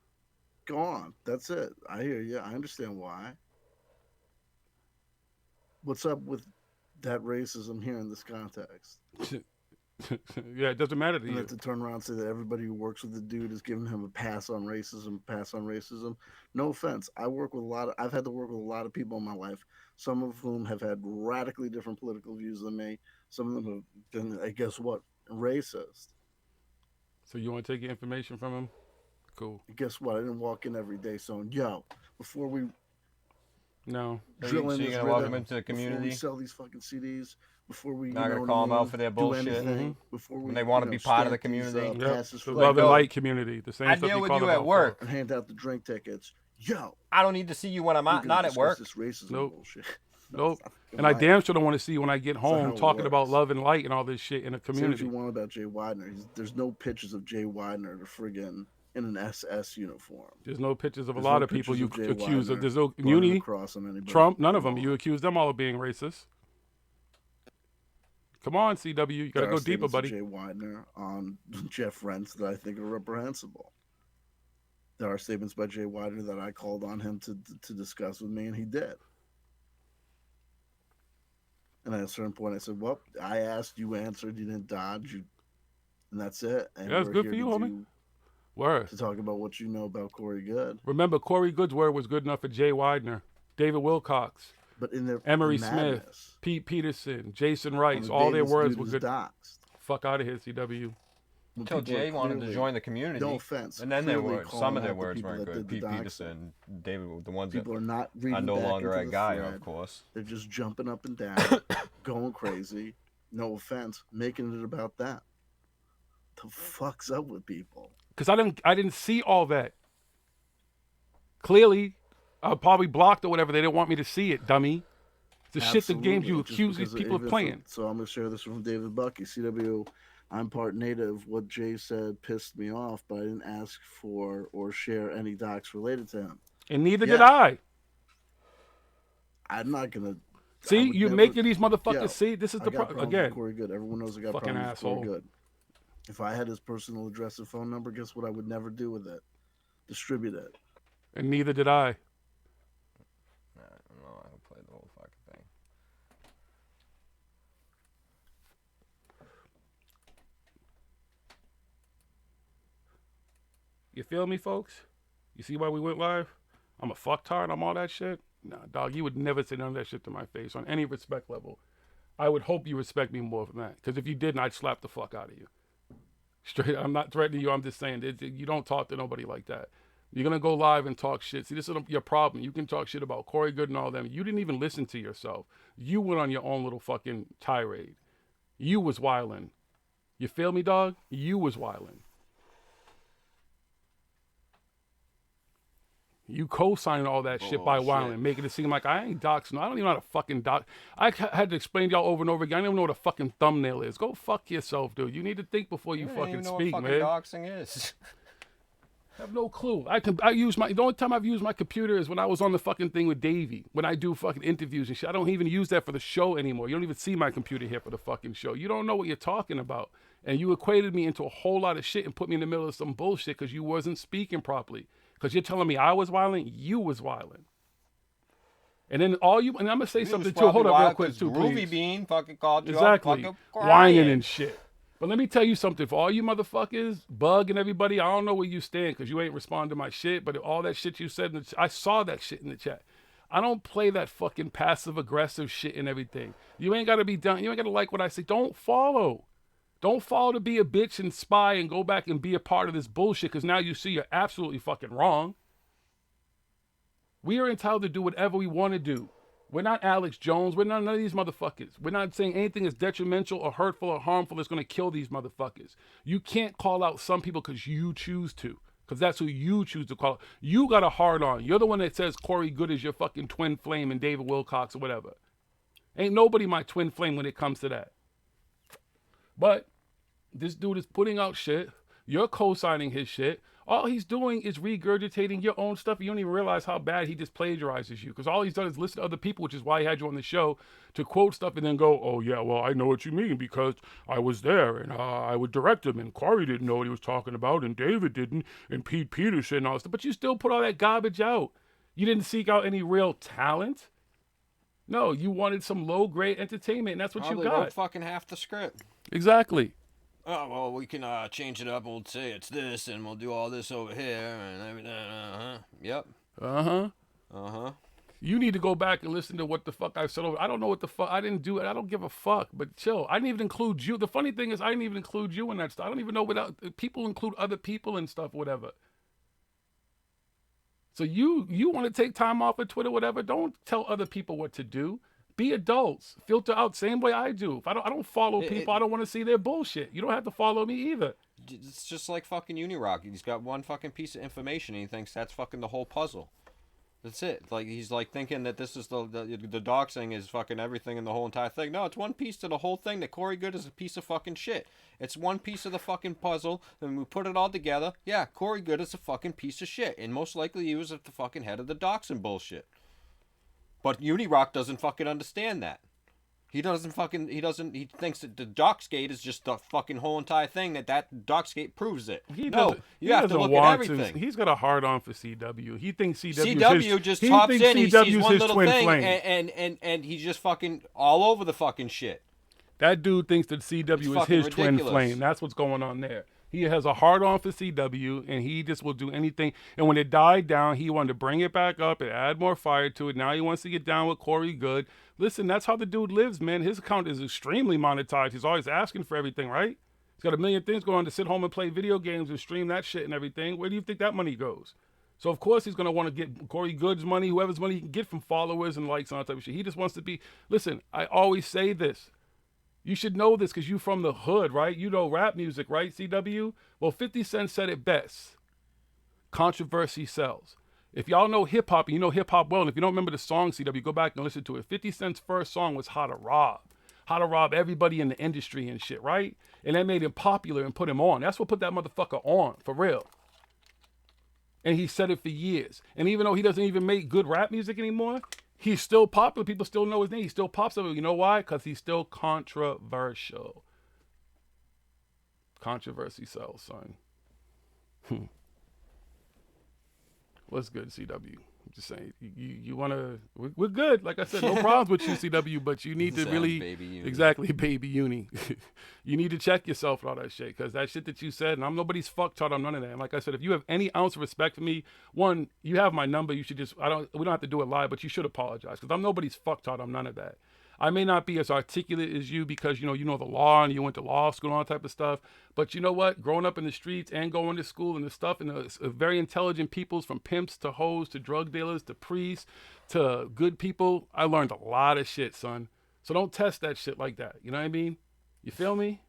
Go on. That's it. I hear you. I understand why. What's up with that racism here in this context? Yeah, it doesn't matter to And you. then to turn around and say that everybody who works with the dude is giving him a pass on racism. No offense. I've had to work with a lot of people in my life, some of whom have had radically different political views than me. Some of them have been, I guess what, racist. So you want to take your information from him? Cool. Guess what? I didn't walk in every day saying, before we No. drill in So you're this gonna welcome rhythm, into the before we community? sell these fucking CDs, before we Not gonna call them out for their bullshit? do anything, before we When they wanna be part of the stamp these, community? Yep. passes The for love and go. light community. The same I stuff deal you with call you them at out for. work. and hand out the drink tickets. I don't need to see you when I'm we're gonna not at discuss work. This racism Nope. bullshit. Nope. That's not And I right. damn sure don't want to see you when I get how home it talking about works. love and light and all this shit in the Say what community. you want about Jay Widener. There's no pictures of Jay Widener friggin' in an SS uniform. There's no pictures of a There's lot no of people pictures you of Jay accuse of. Widener There's no running Uni, across on anybody. Trump, none of Come them. on. You accuse them all of being racist. Come on, CW. You got to There are go deeper, statements of buddy. Jay Widener on Jeff Renz that I think are reprehensible. There are statements by Jay Widener that I called on him to discuss with me, and he did. And at a certain point, I said, "Well, I asked, you answered, you didn't dodge, and that's it." And Yeah, it's we're good here for you, to homie. Word. to talk about what you know about Corey Good. Remember, Corey Good's word was good enough for Jay Widener, David Wilcox, But in their Emery madness, Smith, Pete Peterson, Jason on Rice. the All day their this words dude were was good. doxxed, Fuck out of here, CW. when Until people are Jay wanted to clearly- join the community. No offense. And then their clearly words, some calling of their out the words people weren't that good. did the Pete doxing. Peterson, David, the ones that People are not reading are no back longer into at the Gaia, thread. of course. They're just jumping up and down, going crazy. No offense, making it about that. The fuck's up with people? Because I didn't see all that. Clearly, I probably blocked or whatever. They didn't want me to see it, dummy. The shit, the games you Absolutely, just accuse these because people of even playing. So I'm gonna share this from David Bucky, CW. I'm part native. What Jay said pissed me off, but I didn't ask for or share any docs related to him. And neither Yeah. did I. I'm not gonna See, would you're never- making these motherfuckers Yo, see. This is I the got problem problems again. with Corey Good. Everyone knows I got Fucking problems with asshole. Corey Good. If I had his personal address and phone number, guess what I would never do with it? Distribute it. And neither did I. Nah, I don't know. I play the whole fucking thing. You feel me, folks? You see why we went live? I'm a fucktard. I'm all that shit. Nah, dog, you would never say none of that shit to my face on any respect level. I would hope you respect me more than that. Because if you didn't, I'd slap the fuck out of you. Straight, I'm not threatening you. I'm just saying, you don't talk to nobody like that. You're going to go live and talk shit. See, this is your problem. You can talk shit about Corey Good and all them. You didn't even listen to yourself. You went on your own little fucking tirade. You was wildin'. You feel me, dog? You was wildin'. You co-signing all that shit by wildin', making it seem like I ain't doxing. I don't even know how to fucking dox. I had to explain to y'all over and over again. I don't even know what a fucking thumbnail is. Go fuck yourself, dude. You need to think before you fucking speak, what man. doxing is. I have no clue. The only time I've used my computer is when I was on the fucking thing with Davey. When I do fucking interviews and shit. I don't even use that for the show anymore. You don't even see my computer here for the fucking show. You don't know what you're talking about. And you equated me into a whole lot of shit and put me in the middle of some bullshit because you wasn't speaking properly. Because you're telling me I was violent, you was violent. And then and I'm going to say something too. Hold up real quick too, please. Groovy Bean fucking called you Exactly. up, Whining and shit. But let me tell you something. For all you motherfuckers, Bug and everybody, I don't know where you stand because you ain't responding to my shit. But all that shit you said, I saw that shit in the chat. I don't play that fucking passive-aggressive shit and everything. You ain't got to be done. You ain't got to like what I say. Don't follow. Don't follow to be a bitch and spy and go back and be a part of this bullshit because now you see you're absolutely fucking wrong. We are entitled to do whatever we want to do. We're not Alex Jones. We're not none of these motherfuckers. We're not saying anything that's detrimental or hurtful or harmful that's going to kill these motherfuckers. You can't call out some people because you choose to. Because that's who you choose to call out. You got a hard on. You're the one that says Corey Good is your fucking twin flame and David Wilcox or whatever. Ain't nobody my twin flame when it comes to that. But this dude is putting out shit. You're co-signing his shit. All he's doing is regurgitating your own stuff. You don't even realize how bad he just plagiarizes you. Because all he's done is listen to other people, which is why he had you on the show, to quote stuff and then go, oh, yeah, well, I know what you mean because I was there and I would direct him and Corey didn't know what he was talking about and David didn't and Pete Peterson and all that stuff. But you still put all that garbage out. You didn't seek out any real talent. No, you wanted some low-grade entertainment, and that's what Probably you got. wrote fucking half the script. Exactly. Oh, well, we can change it up and we'll say it's this and we'll do all this over here and everything. Uh-huh. Yep. Uh-huh. Uh-huh. You need to go back and listen to what the fuck I said over. I don't know what the fuck. I didn't do it. I don't give a fuck. But chill. I didn't even include you. The funny thing is I didn't even include you in that stuff. I don't even know without people include other people and stuff, whatever. So you want to take time off of Twitter, whatever. Don't tell other people what to do. Be adults. Filter out same way I do. If I don't follow people, I don't want to see their bullshit. You don't have to follow me either. It's just like fucking Unirock. He's got one fucking piece of information and he thinks that's fucking the whole puzzle. That's it. Like he's like thinking that this is the doxing is fucking everything in the whole entire thing. No, it's one piece to the whole thing. That Corey Good is a piece of fucking shit. It's one piece of the fucking puzzle, and we put it all together. Yeah, Corey Good is a fucking piece of shit, and most likely he was at the fucking head of the doxing bullshit. But Unirock doesn't fucking understand that. He thinks that the Doxgate is just the fucking whole entire thing, that Doxgate proves it. You have to look at everything. He's got a hard on for CW. He thinks CW just tops in, he sees one little thing, and he's just fucking all over the fucking shit. That dude thinks that CW is his twin flame. That's what's going on there. He has a hard on for CW, and he just will do anything. And when it died down, he wanted to bring it back up and add more fire to it. Now he wants to get down with Corey Good. Listen, that's how the dude lives, man. His account is extremely monetized. He's always asking for everything, right? He's got a million things going on to sit home and play video games and stream that shit and everything. Where do you think that money goes? So, of course, he's going to want to get Corey Good's money, whoever's money he can get from followers and likes and all that type of shit. He just wants to be... Listen, I always say this. You should know this because you from the hood, right? You know rap music, right, CW? Well, 50 Cent said it best. Controversy sells. If y'all know hip-hop, and you know hip-hop well, and if you don't remember the song, CW, go back and listen to it. 50 Cent's first song was How to Rob. How to rob everybody in the industry and shit, right? And that made him popular and put him on. That's what put that motherfucker on, for real. And he said it for years. And even though he doesn't even make good rap music anymore, He's still popular. People still know his name. He still pops up. You know why? Because he's still controversial. Controversy sells, son. What's good, CW? I'm just saying, you want to, we're good. Like I said, no problems with you, CW, but you need to really, baby uni. exactly, baby uni. You need to check yourself and all that shit, because that shit that you said, and I'm nobody's fucktard on none of that. And like I said, if you have any ounce of respect for me, one, you have my number. You should just, we don't have to do it live, but you should apologize, because I'm nobody's fucktard on none of that. I may not be as articulate as you because, you know the law and you went to law school and all that type of stuff. But you know what? Growing up in the streets and going to school and the stuff, and very intelligent peoples, from pimps to hoes to drug dealers to priests to good people, I learned a lot of shit, son. So don't test that shit like that. You know what I mean? You feel me?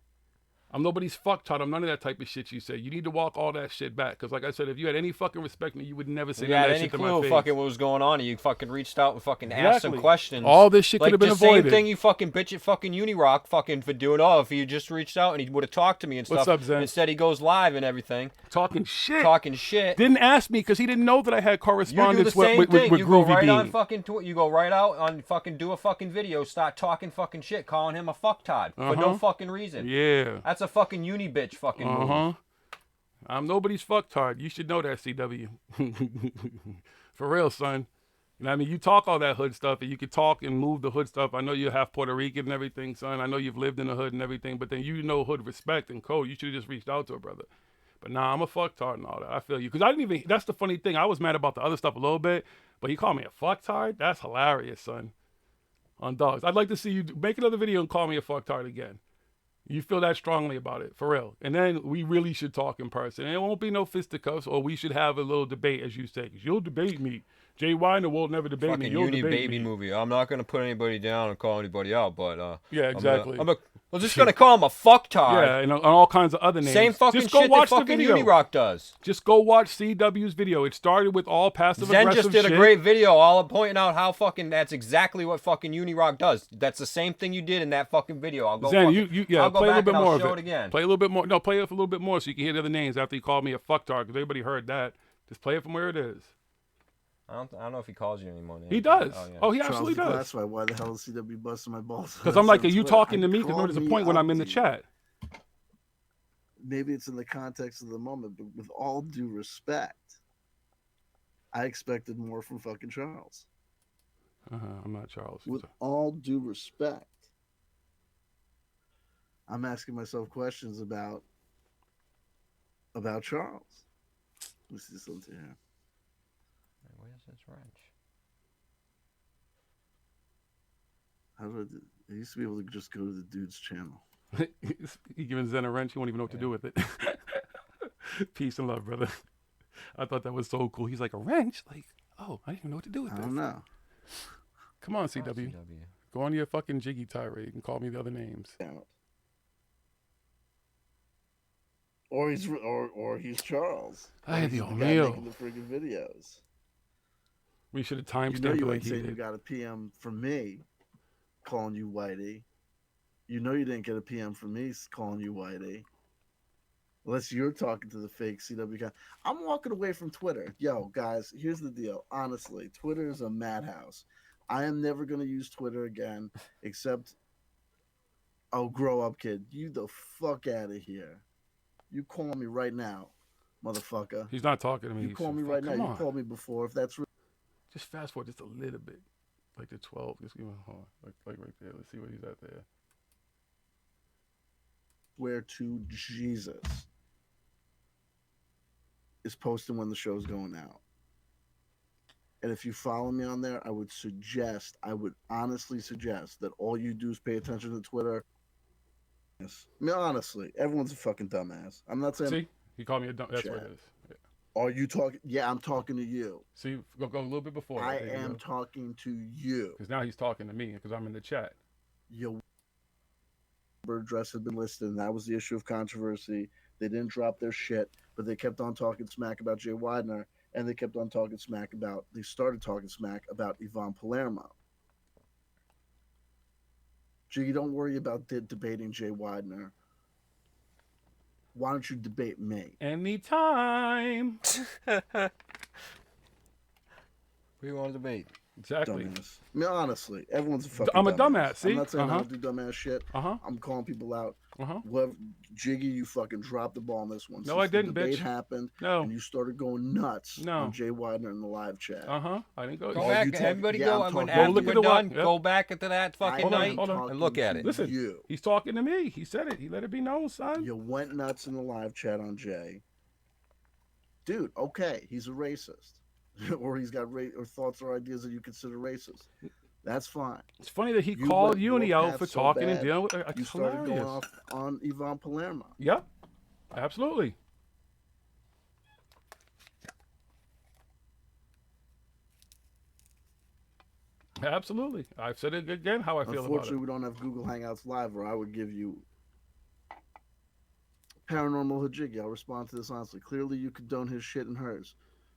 I'm nobody's fucktard. I'm none of that type of shit you say. You need to walk all that shit back. Because like I said, if you had any fucking respect for me, you would never say none of that shit to my clue face. fucking what was going on, and you fucking reached out and fucking asked some questions. All this shit could have been avoided. avoided. Like the same thing you fucking bitch at fucking Unirock fucking for doing. Oh, if he just reached out and he would have talked to me and stuff. What's up, Zen? Instead he goes live and everything. Talking shit. Didn't ask me because he didn't know that I had you correspondence do the same with thing. You go Groovy right Bean. on fucking you go right out on fucking do a fucking video, start talking fucking shit, calling him a fucktard for no fucking reason. Yeah. That's a fucking uni bitch fucking move. I'm nobody's fucktard. You should know that, CW. For real, son. You know what I mean? You talk all that hood stuff, and you can talk and move the hood stuff. I know you're half Puerto Rican and everything, son. I know you've lived in the hood and everything, but then you know hood respect and code. You should have just reached out to a brother. But nah, I'm a fucktard and all that. I feel you. Because I didn't even, that's the funny thing. I was mad about the other stuff a little bit, but he called me a fucktard? That's hilarious, son. On dogs. I'd like to see you make another video and call me a fucktard again. You feel that strongly about it, for real. And then we really should talk in person. And it won't be no fisticuffs, or we should have a little debate, as you say. Because you'll debate me. Jay Weiner will never debate Fucking me. You'll uni debate baby me. movie. I'm not gonna put anybody down or call anybody out, but yeah, exactly. I'm just gonna call him a fucktard. Yeah, and all kinds of other names. Same fucking just go shit watch that the fucking video. Unirock does. Just go watch CW's video. It started with all passive Zen aggressive just did shit. a great video all pointing out how fucking that's exactly what fucking Unirock does. That's the same thing you did in that fucking video. I'll go. Zen, I'll go play a little back bit and more I'll of show it. it again. Play a little bit more. No, play it for a little bit more so you can hear the other names after you called me a fucktard, because everybody heard that. Just play it from where it is. I don't know if he calls you anymore. He does. Yeah. Oh, he Charles absolutely does. That's why the hell is CW busting my balls? Because I'm like, are you talking to me? Because there's a point when I'm in the chat. Maybe it's in the context of the moment, but with all due respect, I expected more from fucking Charles. I'm not Charles. With all due respect, I'm asking myself questions about Charles. Let's see something here. Where's this wrench? How do I used to be able to just go to the dude's channel. You giving Zen a wrench, you won't even know what to do with it. Peace and love, brother. I thought that was so cool. He's like, a wrench? Like, oh, I didn't even know what to do with this. I don't know. Come on, CW. Go on your fucking jiggy tirade and call me the other names. Or he's Charles. Ay, He's Dios the guy mío. making the friggin' videos. We should have You know timestamped you it like ain't he saying you did. got a PM from me calling you Whitey. You know you didn't get a PM from me calling you Whitey. Unless you're talking to the fake CW guy. I'm walking away from Twitter. Yo, guys, here's the deal. Honestly, Twitter is a madhouse. I am never going to use Twitter again, except, oh, grow up, kid. You the fuck out of here. You call me right now, motherfucker. He's not talking to me. You call me right now. Come You on. called me before. If that's Just fast forward just a little bit. Like the 12. Just give him, hold on. Like right there. Let's see what he's at there. where to Jesus is posting when the show's going out. And if you follow me on there, I would honestly suggest that all you do is pay attention to Twitter. Yes. I mean, honestly, everyone's a fucking dumbass. I'm not saying. See? He called me a dumb. That's what it is. Yeah. Are you talking? Yeah, I'm talking to you. See, go a little bit before. I am talking to you. Because now he's talking to me because I'm in the chat. Your address had been listed, and that was the issue of controversy. They didn't drop their shit, but they kept on talking smack about Jay Widener, and they started talking smack about Yvonne Palermo. Jiggy, don't worry about debating Jay Widener. Why don't you debate me? Anytime. Who you want to debate? Exactly. Dumbass. I mean, honestly, everyone's a fucking I'm a dumbass. dumbass, see? I'm not saying I don't do dumbass shit. Uh-huh. I'm calling people out. Uh-huh. What, Jiggy, you fucking dropped the ball on this one. No, Since I didn't, the debate bitch. happened No. and you started going nuts No. on Jay Widener in the live chat. Uh-huh. I didn't go. Go Oh, back. you talk- Everybody yeah, go. I'm When talking- after Go look we're at the done, what? Yep. go back into that fucking Hold on, night hold on. and look at it. Listen, You. he's talking to me. He said it. He let it be known, son. You went nuts in the live chat on Jay. Dude, okay, he's a racist. Or he's got or thoughts or ideas that you consider racist. That's fine. It's funny that he You called went your Uni out path for so talking and bad, dealing with You it's started hilarious. going off on Yvonne Palermo. Yep. Absolutely. Absolutely. I've said it again how I feel about Unfortunately, it. we don't have Google Hangouts Live, or I would give you Paranormal Hajigi. I'll respond to this honestly. Clearly, you condone his shit and hers.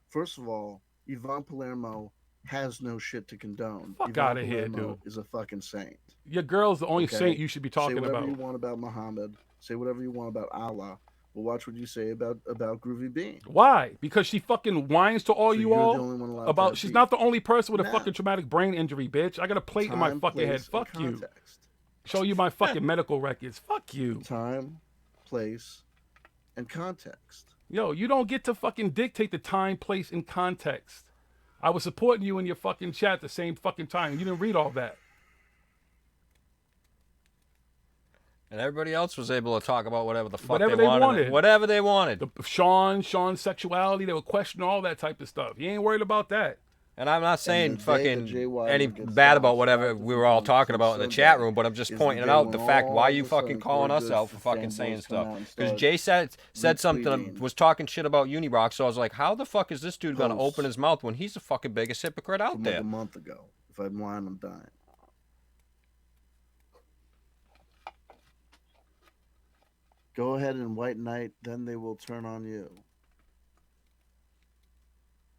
First of all, Yvonne Palermo has no shit to condone. Fuck Yvonne outta here, Palermo dude. is a fucking saint. Your girl's the only Okay? saint you should be talking Say whatever about. you want about Muhammad. Say whatever you want about Allah. But watch what you say about Groovy Bean. Why? Because she fucking whines to all So you you're the all only one allowed to about. have She's beef. not the only person with a Nah. fucking traumatic brain injury, bitch. I got a plate in my Time, fucking head. place, and Fuck you. context. Show you my fucking medical records. Fuck you. Time, place, and context. Yo, you don't get to fucking dictate the time, place, and context. I was supporting you in your fucking chat at the same fucking time. You didn't read all that. And everybody else was able to talk about whatever the fuck Whatever they they wanted. wanted. Whatever they wanted. Sean's sexuality, they were questioning all that type of stuff. You ain't worried about that. And I'm not saying the day that fucking Jay Wilder any gets bad down, about whatever Scott we were all Defendant talking about in the so chat bad room, but I'm just is the pointing day out the when fact why all you of a sudden fucking calling Corey us Good's out for fucking fanboys saying come stuff. out and Because start Jay said something, retweeting. was talking shit about Unirock, so I was like, how the fuck is this dude gonna Posts. open his mouth when he's the fucking biggest hypocrite out from there? like a month ago. If I'm lying, I'm dying. Go ahead and white knight, then they will turn on you.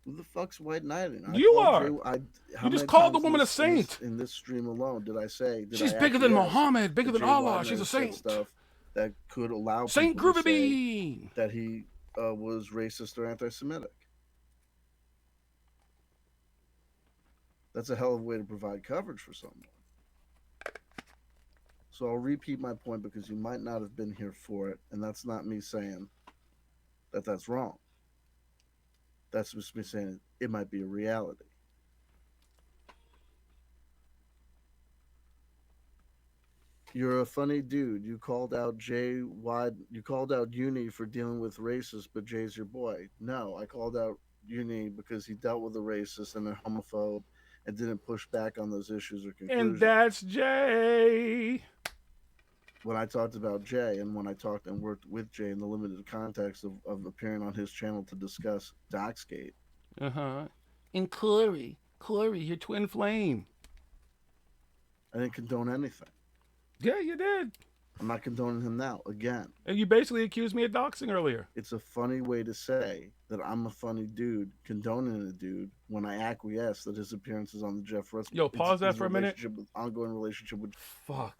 Who the fuck's white knighting? You are. How You just many called the times woman a in this- saint. in this stream alone. Did I say? Did She's I bigger than acquiesce Muhammad, bigger that than Jay Allah. Widener She's a said saint. Stuff that could allow Saint people to Groovy say Bean. that he was racist or anti-Semitic. That's a hell of a way to provide coverage for someone. So I'll repeat my point because you might not have been here for it, and that's not me saying that that's wrong. That's just me saying it might be a reality. You're a funny dude. You called out You called out Uni for dealing with racists, but Jay's your boy. No, I called out Uni because he dealt with a racist and a homophobe and didn't push back on those issues or conclusions. And that's Jay. When I talked about Jay and when I talked and worked with Jay in the limited context of appearing on his channel to discuss Doxgate. Uh-huh. And Corey, your twin flame. I didn't condone anything. Yeah, you did. I'm not condoning him now. Again, And you basically accused me of doxing earlier. it's a funny way to say that I'm a funny dude condoning a dude when I acquiesce that his appearances on the Jeff Russ. Yo, pause that for a minute. Ongoing relationship with. Fuck.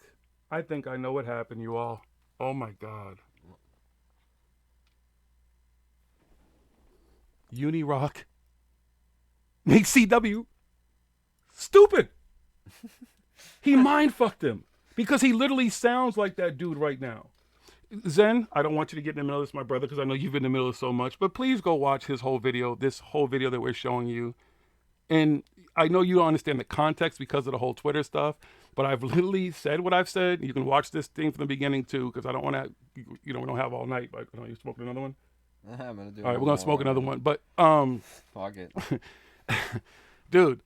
I think I know what happened, you all. Oh my God. Unirock makes CW stupid. He mind fucked him because he literally sounds like that dude right now. Zen, I don't want you to get in the middle of this, my brother, because I know you've been in the middle of so much, but please go watch his whole video, this whole video that we're showing you. And I know you don't understand the context because of the whole Twitter stuff, but I've literally said what I've said. You can watch this thing from the beginning too, because I don't want to, we don't have all night, but you're smoking another one? I'm gonna do All right, we're going to smoke another one. But, Fuck it. dude,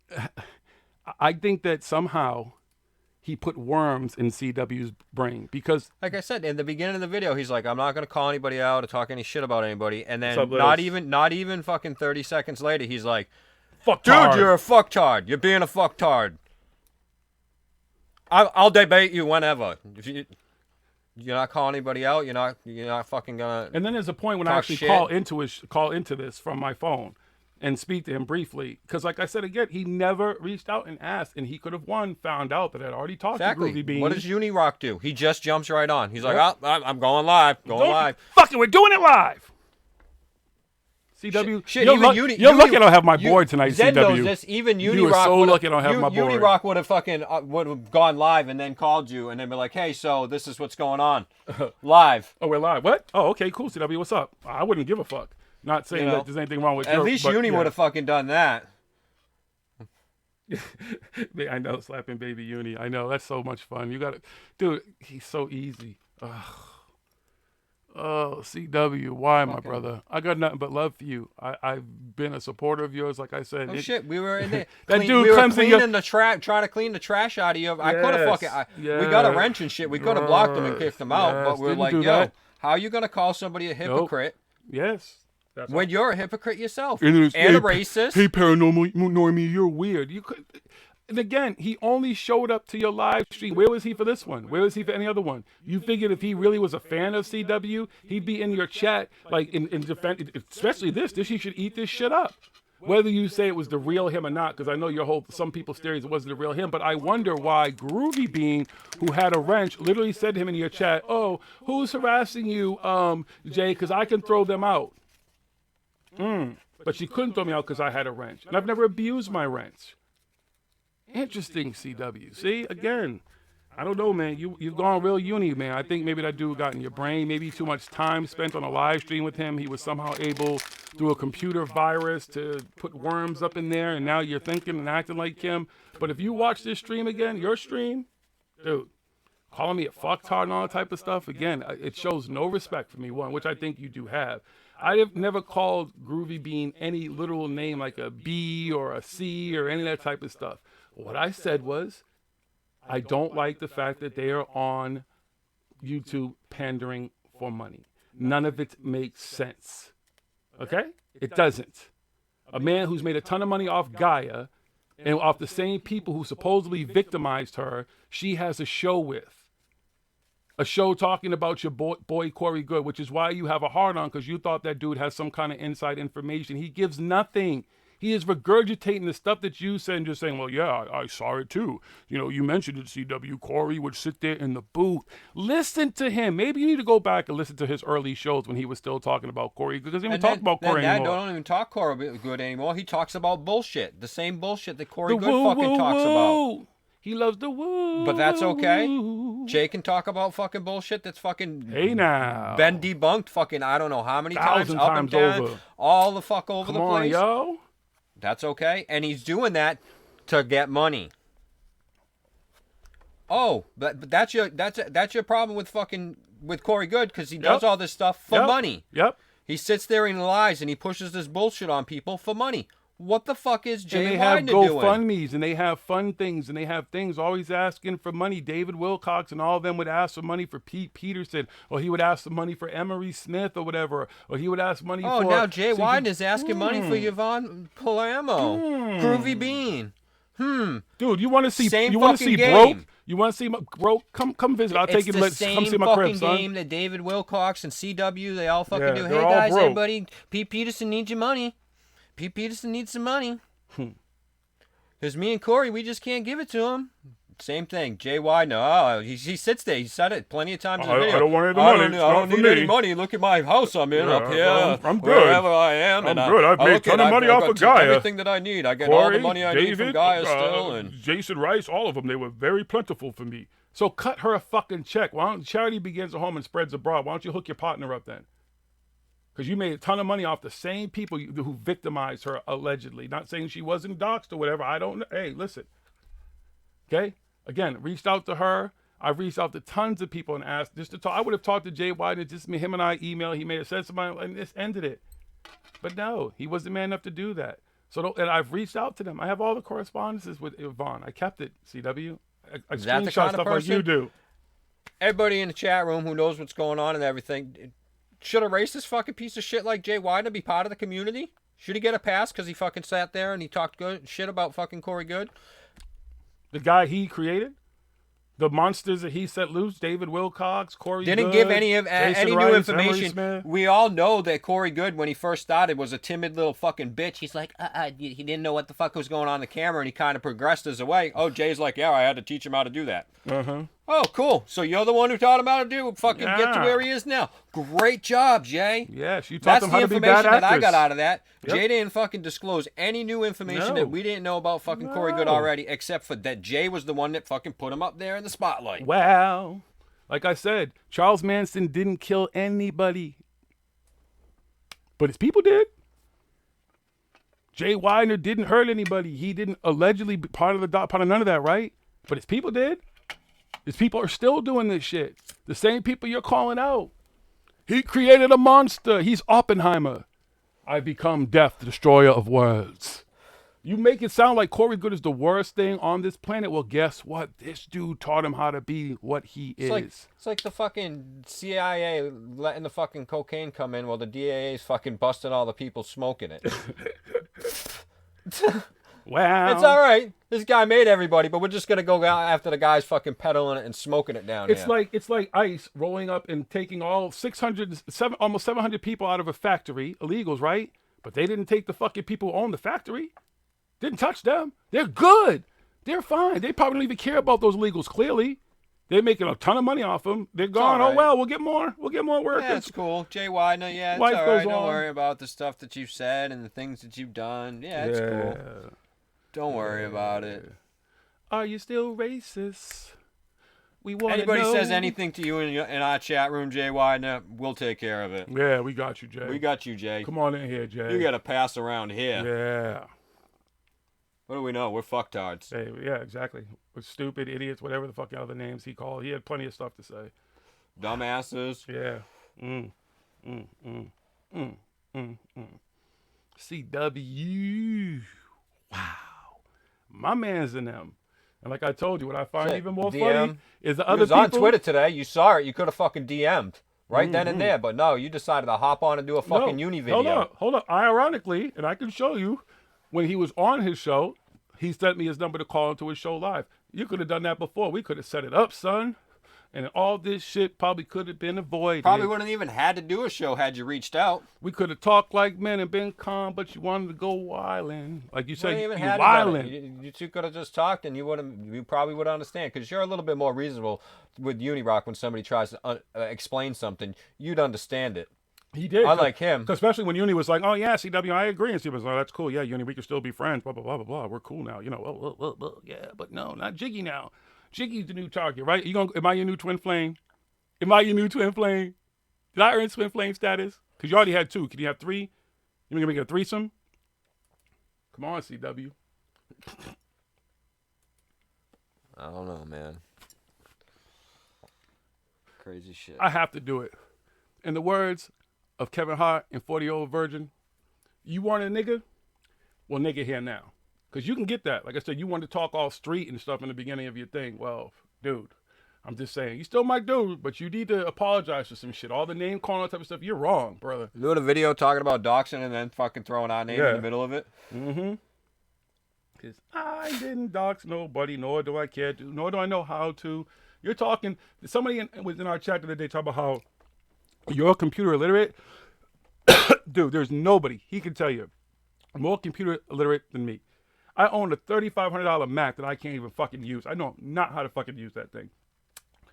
I think that somehow he put worms in CW's brain because Like I said in the beginning of the video, he's like, "I'm not gonna call anybody out or talk any shit about anybody," and then What's up, not even fucking 30 seconds later, he's like, fuck "Dude, you're a fucktard. You're being a fucktard. I'll debate you whenever. If you're not calling anybody out, you're not fucking gonna." And then there's a point when I talk actually shit. call into this from my phone and speak to him briefly. Because like I said again, he never reached out and asked, and he could have found out that I'd already talked Exactly. to Groovy Bean. What does Unirock do? He just jumps right on. He's like, Yep. "Oh, I'm going live. Going live." Fuck it, we're doing it live. CW, Shit, you're, even you're lucky I don't have my board tonight, Zen CW. knows this. Even Unirock You are so lucky I don't have my board. Unirock would have fucking would have gone live and then called you and then be like, hey, so this is what's going on. Live. Oh, we're live. What? Oh, okay, cool, CW, what's up? I wouldn't give a fuck. Not saying that there's anything wrong with At least Uni would have fucking done that. I know, slapping baby Uni. I know, that's so much fun. You got to, dude, he's so easy. Ugh. Oh, CW, why, my brother? I got nothing but love for you. I've been a supporter of yours, like I said. Oh, shit, we were in there. That we dude were comes in cleaning the trash, trying to clean the trash out of you. I could have fucking, we got a wrench and shit. We could have blocked them and kicked them out, but we're like, yo, how are you going to call somebody a hypocrite? Yes. That's when you're a hypocrite yourself and a racist. Hey, paranormal normie, you're weird. You could, and again, he only showed up to your live stream. Where was he for this one? Where was he for any other one? You figured if he really was a fan of CW, he'd be in your chat, like in defense, especially this. He should eat this shit up. Whether you say it was the real him or not, because I know some people's theories it wasn't the real him, but I wonder why Groovy Bean, who had a wrench, literally said to him in your chat, "Oh, who's harassing you, Jay? Because I can throw them out." But she couldn't throw me out because I had a wrench, and I've never abused my wrench. Interesting, CW. See, again, I don't know, man. You've gone real uni, man. I think maybe that dude got in your brain. Maybe too much time spent on a live stream with him. He was somehow able, through a computer virus, to put worms up in there, and now you're thinking and acting like him. But if you watch this stream again, your stream, dude, calling me a fucktard and all that type of stuff, again, it shows no respect for me, one, which I think you do have. I have never called Groovy Bean any literal name like a B or a C or any of that type of stuff. What I said was, I don't like the fact that they are on YouTube pandering for money. None of it makes sense. Okay? It doesn't. A man who's made a ton of money off Gaia and off the same people who supposedly victimized her, she has a show with. A show talking about your boy Corey Good, which is why you have a hard on, because you thought that dude has some kind of inside information. He gives nothing. He is regurgitating the stuff that you said and just saying, well, yeah, I saw it too. You know, you mentioned it, CW. Corey would sit there in the booth. Listen to him. Maybe you need to go back and listen to his early shows when he was still talking about Corey. Because he doesn't even talk about Corey anymore. Don't even talk Corey Good anymore. He talks about bullshit. The same bullshit that Corey Good fucking talks about. He loves the woo. But that's okay. Jay can talk about fucking bullshit that's fucking been debunked fucking I don't know how many times, up and down, over. All the fuck over the place. Come on, yo. That's okay. And he's doing that to get money. Oh, but that's your problem with Corey Good, because he does all this stuff for money. Yep. He sits there and lies and he pushes this bullshit on people for money. What the fuck is Jay And they Widener have doing? GoFundMes, and they have fun things, and they have things always asking for money. David Wilcox and all of them would ask for money for Pete Peterson, or he would ask for money for Emery Smith or whatever, or he would ask money for... Oh, now Jay Widener is asking money for Yvonne Palermo. Groovy Bean. Dude, you want to see... Same you want to see game. Broke? You want to see Broke? Come visit. I'll take you to come see my crib, son. It's the same fucking game that David Wilcox and CW, they all fucking do. Hey, guys, broke. everybody, Pete Peterson needs your money. Pete Peterson needs some money. Because me and Corey, we just can't give it to him. Same thing. Jay Widener. Oh, he sits there. He said it plenty of times in the video. I don't want any money. I don't need any money. Look at my house I'm in up here. I'm good. Wherever I am. I'm good. I've made a ton of money off of Gaia. Everything that I need. I get all the money I need from Gaia still. And Jason Rice, all of them. They were very plentiful for me. So cut her a fucking check. Why don't charity begins at home and spreads abroad? Why don't you hook your partner up then? Because you made a ton of money off the same people who victimized her, allegedly. Not saying she wasn't doxxed or whatever. I don't know. Hey, listen. Okay? Again, reached out to her. I reached out to tons of people and asked just to talk. I would have talked to Jay Widener, just him and I email. He may have said something and this ended it. But no, he wasn't man enough to do that. And I've reached out to them. I have all the correspondences with Yvonne. I kept it, CW. I Is that the screenshot kind of stuff person? like you do. Everybody in the chat room who knows what's going on and everything... Should a racist fucking piece of shit like Jay Widener be part of the community? Should he get a pass because he fucking sat there and he talked good shit about fucking Corey Good? The guy he created? The monsters that he set loose? David Wilcox, Corey Didn't Good, give any Jason new Rice, information. We all know that Corey Good, when he first started, was a timid little fucking bitch. He's like, he didn't know what the fuck was going on the camera, and he kind of progressed his way. Oh, Jay's like, yeah, I had to teach him how to do that. Oh, cool. So you're the one who taught him how to do fucking get to Yeah. where he is now. Great job, Jay. Yes, you taught That's them the how to be information bad that I actors. got out of that. Yep. Jay didn't fucking disclose any new information No. that we didn't know about fucking Corey Good No. already, except for that Jay was the one that fucking put him up there in the spotlight. Well, like I said, Charles Manson didn't kill anybody, but his people did. Jay Weidner didn't hurt anybody. He didn't allegedly be part of none of that, right? But his people did. His people are still doing this shit. The same people you're calling out. He created a monster. He's Oppenheimer. I become death, the destroyer of worlds. You make it sound like Corey Good is the worst thing on this planet. Well, guess what? This dude taught him how to be what he is. It's like the fucking CIA letting the fucking cocaine come in while the DAA is fucking busting all the people smoking it. Wow. It's all right. This guy made everybody, but we're just gonna go out after the guys fucking peddling it and smoking it down It's here. like ICE rolling up and taking all almost 700 people out of a factory, illegals, right? But they didn't take the fucking people who own the factory. Didn't touch them. They're good. They're fine. They probably don't even care about those illegals. Clearly, they're making a ton of money off them. They're gone. all Oh right. well, we'll get more. We'll get more workers. Yeah, it's cool. Jay Widener, yeah, it's Life all goes right. Don't on. worry about the stuff that you've said and the things that you've done. Yeah, it's cool. Don't worry about it. Are you still racist? We want Anybody know. says anything to you in our chat room, Jay Widener, we'll take care of it. Yeah, we got you, Jay. We got you, Jay. Come on in here, Jay. You got to pass around here. Yeah. What do we know? We're fucktards. Hey, yeah, exactly. We're stupid idiots, whatever the fuck other names he called. He had plenty of stuff to say. Dumbasses. Yeah. CW. Wow. My man's in them. And like I told you, what I find Shit, even more DM. funny is the He other was people. on Twitter today. You saw it. You could have fucking DM'd right then and there. But no, you decided to hop on and do a fucking uni video. Hold on. Ironically, and I can show you, when he was on his show, he sent me his number to call into his show live. You could have done that before. We could have set it up, son. And all this shit probably could have been avoided. Probably wouldn't even had to do a show had you reached out. We could have talked like men and been calm, but you wanted to go wildin'. Like you said, Wouldn't you even had to done it. wildin'. You two could have just talked, and you probably would understand because you're a little bit more reasonable with Unirock when somebody tries to explain something. You'd understand it. He did. Unlike him. Especially when Uni was like, oh, yeah, CW, I agree. And he was like, oh, that's cool. Yeah, Uni, we can still be friends. Blah, blah, blah, blah, blah. We're cool now. You know, yeah, but no, not Jiggy now. Jiggy's the new target, right? Am I your new twin flame? Am I your new twin flame? Did I earn twin flame status? Because you already had two. Can you have three? You gonna make it a threesome? Come on, CW. I don't know, man. Crazy shit. I have to do it. In the words of Kevin Hart and 40-Year-Old Virgin, you want a nigga? Well, nigga here now. Because you can get that. Like I said, you want to talk all street and stuff in the beginning of your thing. Well, dude, I'm just saying, you still my dude, but you need to apologize for some shit. All the name calling, all that type of stuff, you're wrong, brother. Doing a video talking about doxing and then fucking throwing our name in the middle of it. Mm-hmm. Because I didn't dox nobody, nor do I care to, nor do I know how to. You're talking, somebody was in our chat the other day talking about how you're computer illiterate. Dude, there's nobody, he can tell you, more computer illiterate than me. I own a $3,500 Mac that I can't even fucking use. I know not how to fucking use that thing.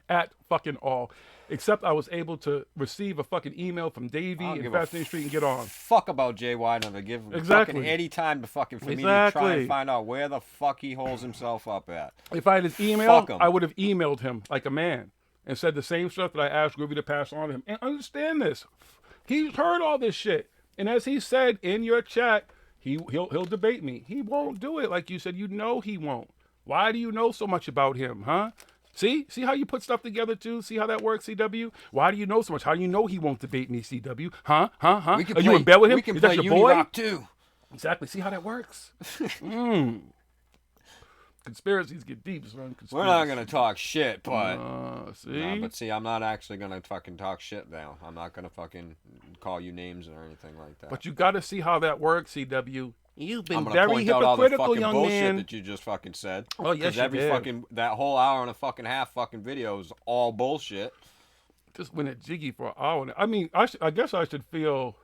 At fucking all. Except I was able to receive a fucking email from Davey and Fascinating Street and get on. Fuck about Jay Widener to give him Exactly. fucking any time to fucking for me to try Exactly. and find out where the fuck he holds himself up at. If I had his email, Fuck him. I would have emailed him like a man and said the same stuff that I asked Groovy to pass on to him. And understand this. He's heard all this shit. And as he said in your chat, he'll debate me. He won't do it like you said. You know he won't. Why do you know so much about him, huh? See how you put stuff together too? See how that works, CW? Why do you know so much? How do you know he won't debate me, CW? Huh? Are you in bed with him? We can Is play that your boy? Unirock too. Exactly. See how that works? Conspiracies get deep, son. We're not gonna talk shit, but see? but see, I'm not actually gonna fucking talk shit now. I'm not gonna fucking call you names or anything like that. But you got to see how that works, CW. You've been I'm gonna very point out all the hypocritical, fucking young bullshit man. that you just fucking said. Oh, yes, Because you every did. fucking that whole hour and a fucking half fucking video is all bullshit. Just went at Jiggy for an hour. I mean, I guess I should feel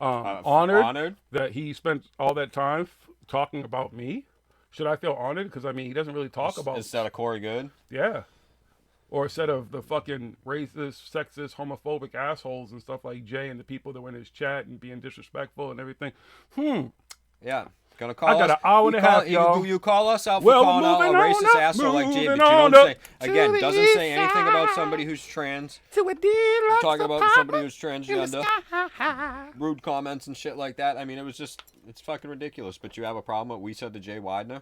honored that he spent all that time talking about me. Should I feel honored? Because I mean, he doesn't really talk about. Instead of Corey Good. Yeah. or a set of the fucking racist, sexist, homophobic assholes and stuff like Jay and the people that were in his chat and being disrespectful and everything. Yeah. Gonna call I got us. an hour and a half, y'all. You call us out for Well, calling out a moving on racist up, asshole like Jay, but moving you on don't up say, again, to doesn't the say anything about side. somebody who's trans. To a deluxe Talking about somebody who's apartment in the transgender. sky. Rude comments and shit like that. I mean, it's fucking ridiculous. But you have a problem with what we said to Jay Widener?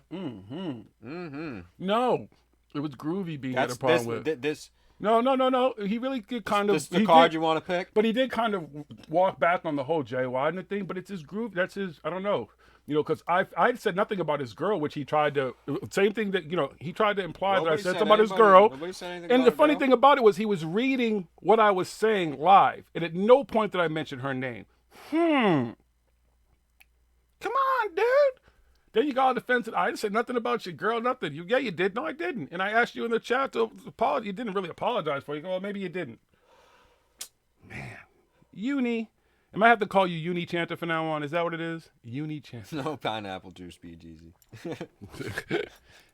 No, it was Groovy being had a That's problem with. this. No. He really did kind of. This the he card did- you want to pick? But he did kind of walk back on the whole Jay Widener thing. But it's his groove. That's his. I don't know. Because I said nothing about his girl, which he tried to. Same thing that he tried to imply that I Nobody said said something about his anybody- girl. nobody said anything And about the a funny girl. thing about it was he was reading what I was saying live, and at no point did I mention her name. Come on, dude. Then you got all defensive. I didn't say nothing about your girl, nothing. You did. No, I didn't. And I asked you in the chat to apologize. You didn't really apologize for it. You go, well, maybe you didn't. Man, Uni. I might have to call you Uni Chanter from now on. Is that what it is? Uni Chanter. No pineapple juice, BGZ.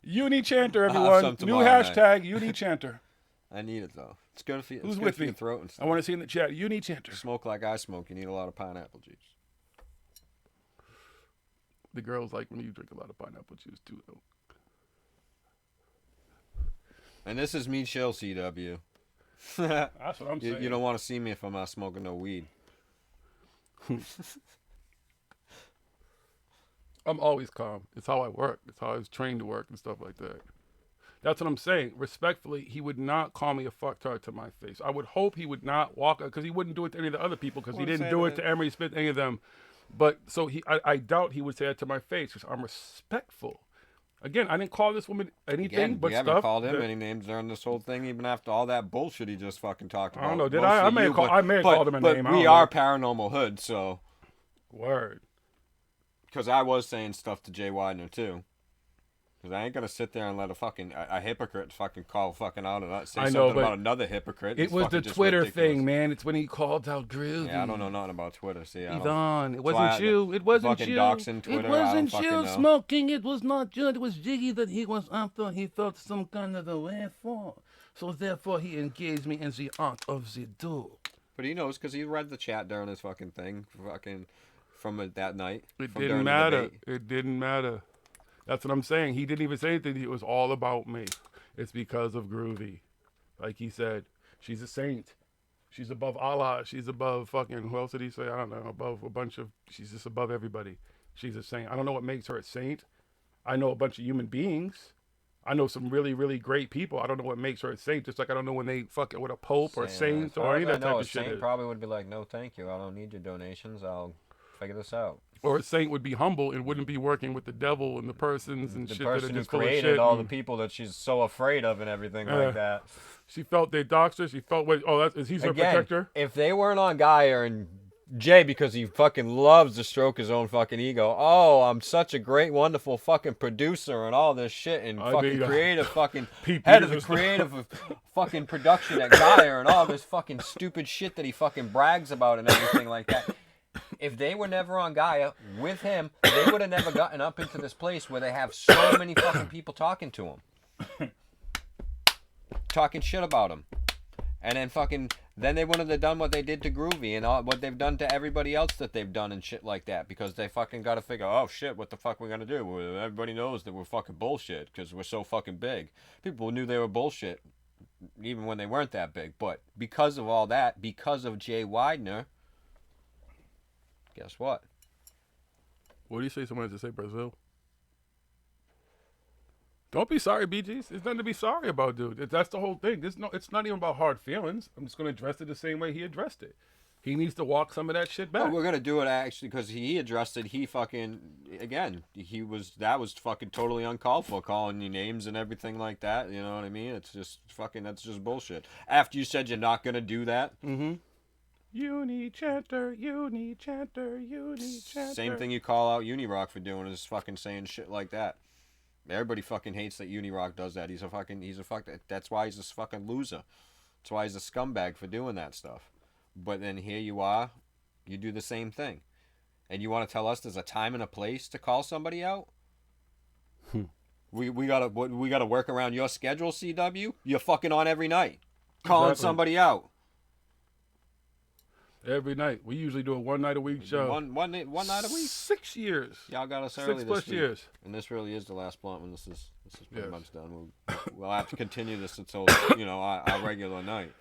Uni Chanter, have everyone. some New tomorrow hashtag Uni Chanter. I need it though. It's good for you. Who's It's good with for me? your throat and I stuff. want to see in the chat. Uni Chanter. Smoke like I smoke. You need a lot of pineapple juice. The girls like when you drink a lot of pineapple juice too, though. And this is me chill, CW. That's what I'm saying. You don't want to see me if I'm not smoking no weed. I'm always calm. It's how I work. It's how I was trained to work and stuff like that. That's what I'm saying. Respectfully, he would not call me a fucktard to my face. I would hope he would not walk, because he wouldn't do it to any of the other people, because he Wouldn't didn't say do that. it to Emery Smith, any of them. But so I doubt he would say that to my face, because I'm respectful. Again, I didn't call this woman anything Again, but you haven't stuff. called him that- any names during this whole thing, even after all that bullshit he just fucking talked about. I don't know. Did Mostly I? I may have you, called- but- I may have but- called him a but name. I we don't are know. Paranormal Hood, so Word. because I was saying stuff to Jay Widener too. Because I ain't gonna sit there and let a hypocrite fucking call fucking out and say I know, something but about another hypocrite. It It's was fucking the just Twitter ridiculous. thing, man. It's when he called out Groovy. Yeah, I don't know nothing about Twitter. See, I He's don't. on. It That's why wasn't I- you. It wasn't fucking you. doxing Twitter, It I don't wasn't fucking you know. smoking. It was not you. It was Jiggy that he was after. He felt some kind of the way for. So therefore, he engaged me in the art of the duel. But he knows because he read the chat during his fucking thing, fucking from that night. It from didn't during the matter. debate. It didn't matter. That's what I'm saying. He didn't even say anything. It was all about me. It's because of Groovy. Like he said, she's a saint. She's above Allah. She's above fucking, who else did he say? I don't know. Above a bunch of, she's just above everybody. She's a saint. I don't know what makes her a saint. I know a bunch of human beings. I know some really, really great people. I don't know what makes her a saint. Just like I don't know when they fuck it with a pope or a Saying saint that. or any of As far as that I know, type a of shit. saint is. probably would be like, no, thank you. I don't need your donations. I'll figure this out. Or a saint would be humble and wouldn't be working with the devil and the persons and The shit that are person who just full of created shit. all the and people that she's so afraid of and everything Yeah. like that. She felt they doxed her. She felt, wait, oh, he's her Again, protector? if they weren't on Gaia and Jay, because he fucking loves to stroke his own fucking ego. Oh, I'm such a great, wonderful fucking producer and all this shit and I fucking mean, creative fucking Pete head of the Peters. creative of fucking production at Gaia and all this fucking stupid shit that he fucking brags about and everything like that. If they were never on Gaia with him, they would have never gotten up into this place where they have so many fucking people talking to him. Talking shit about him. And then they wouldn't have done what they did to Groovy and all, what they've done to everybody else that they've done and shit like that. Because they fucking got to figure, oh shit, what the fuck we gonna do? Well, everybody knows that we're fucking bullshit because we're so fucking big. People knew they were bullshit even when they weren't that big. But because of all that, because of Jay Widener, guess what? What do you say someone has to say, Brazil? Don't be sorry, BGs. There's nothing to be sorry about, dude. That's the whole thing. It's not even about hard feelings. I'm just going to address it the same way he addressed it. He needs to walk some of that shit back. No, we're gonna do it actually because he addressed it. He fucking that was fucking totally uncalled for, calling you names and everything like that. You know what I mean? It's just fucking that's just bullshit. After you said you're not gonna do that, Uni Chanter, Uni Chanter, Uni Chanter. same thing you call out Unirock for doing is fucking saying shit like that. Everybody fucking hates that Unirock does that. That's why he's a fucking loser. That's why he's a scumbag for doing that stuff. But then here you are, you do the same thing. And you want to tell us there's a time and a place to call somebody out? We gotta work around your schedule, CW. You're fucking on every night, calling Exactly. somebody out. Every night. We usually do a 1 night a week show. One night a week. 6 years. Y'all got us 6 early plus this week. years. And this really is the last blunt when this is pretty Yes. much done. We'll have to continue this until our regular night.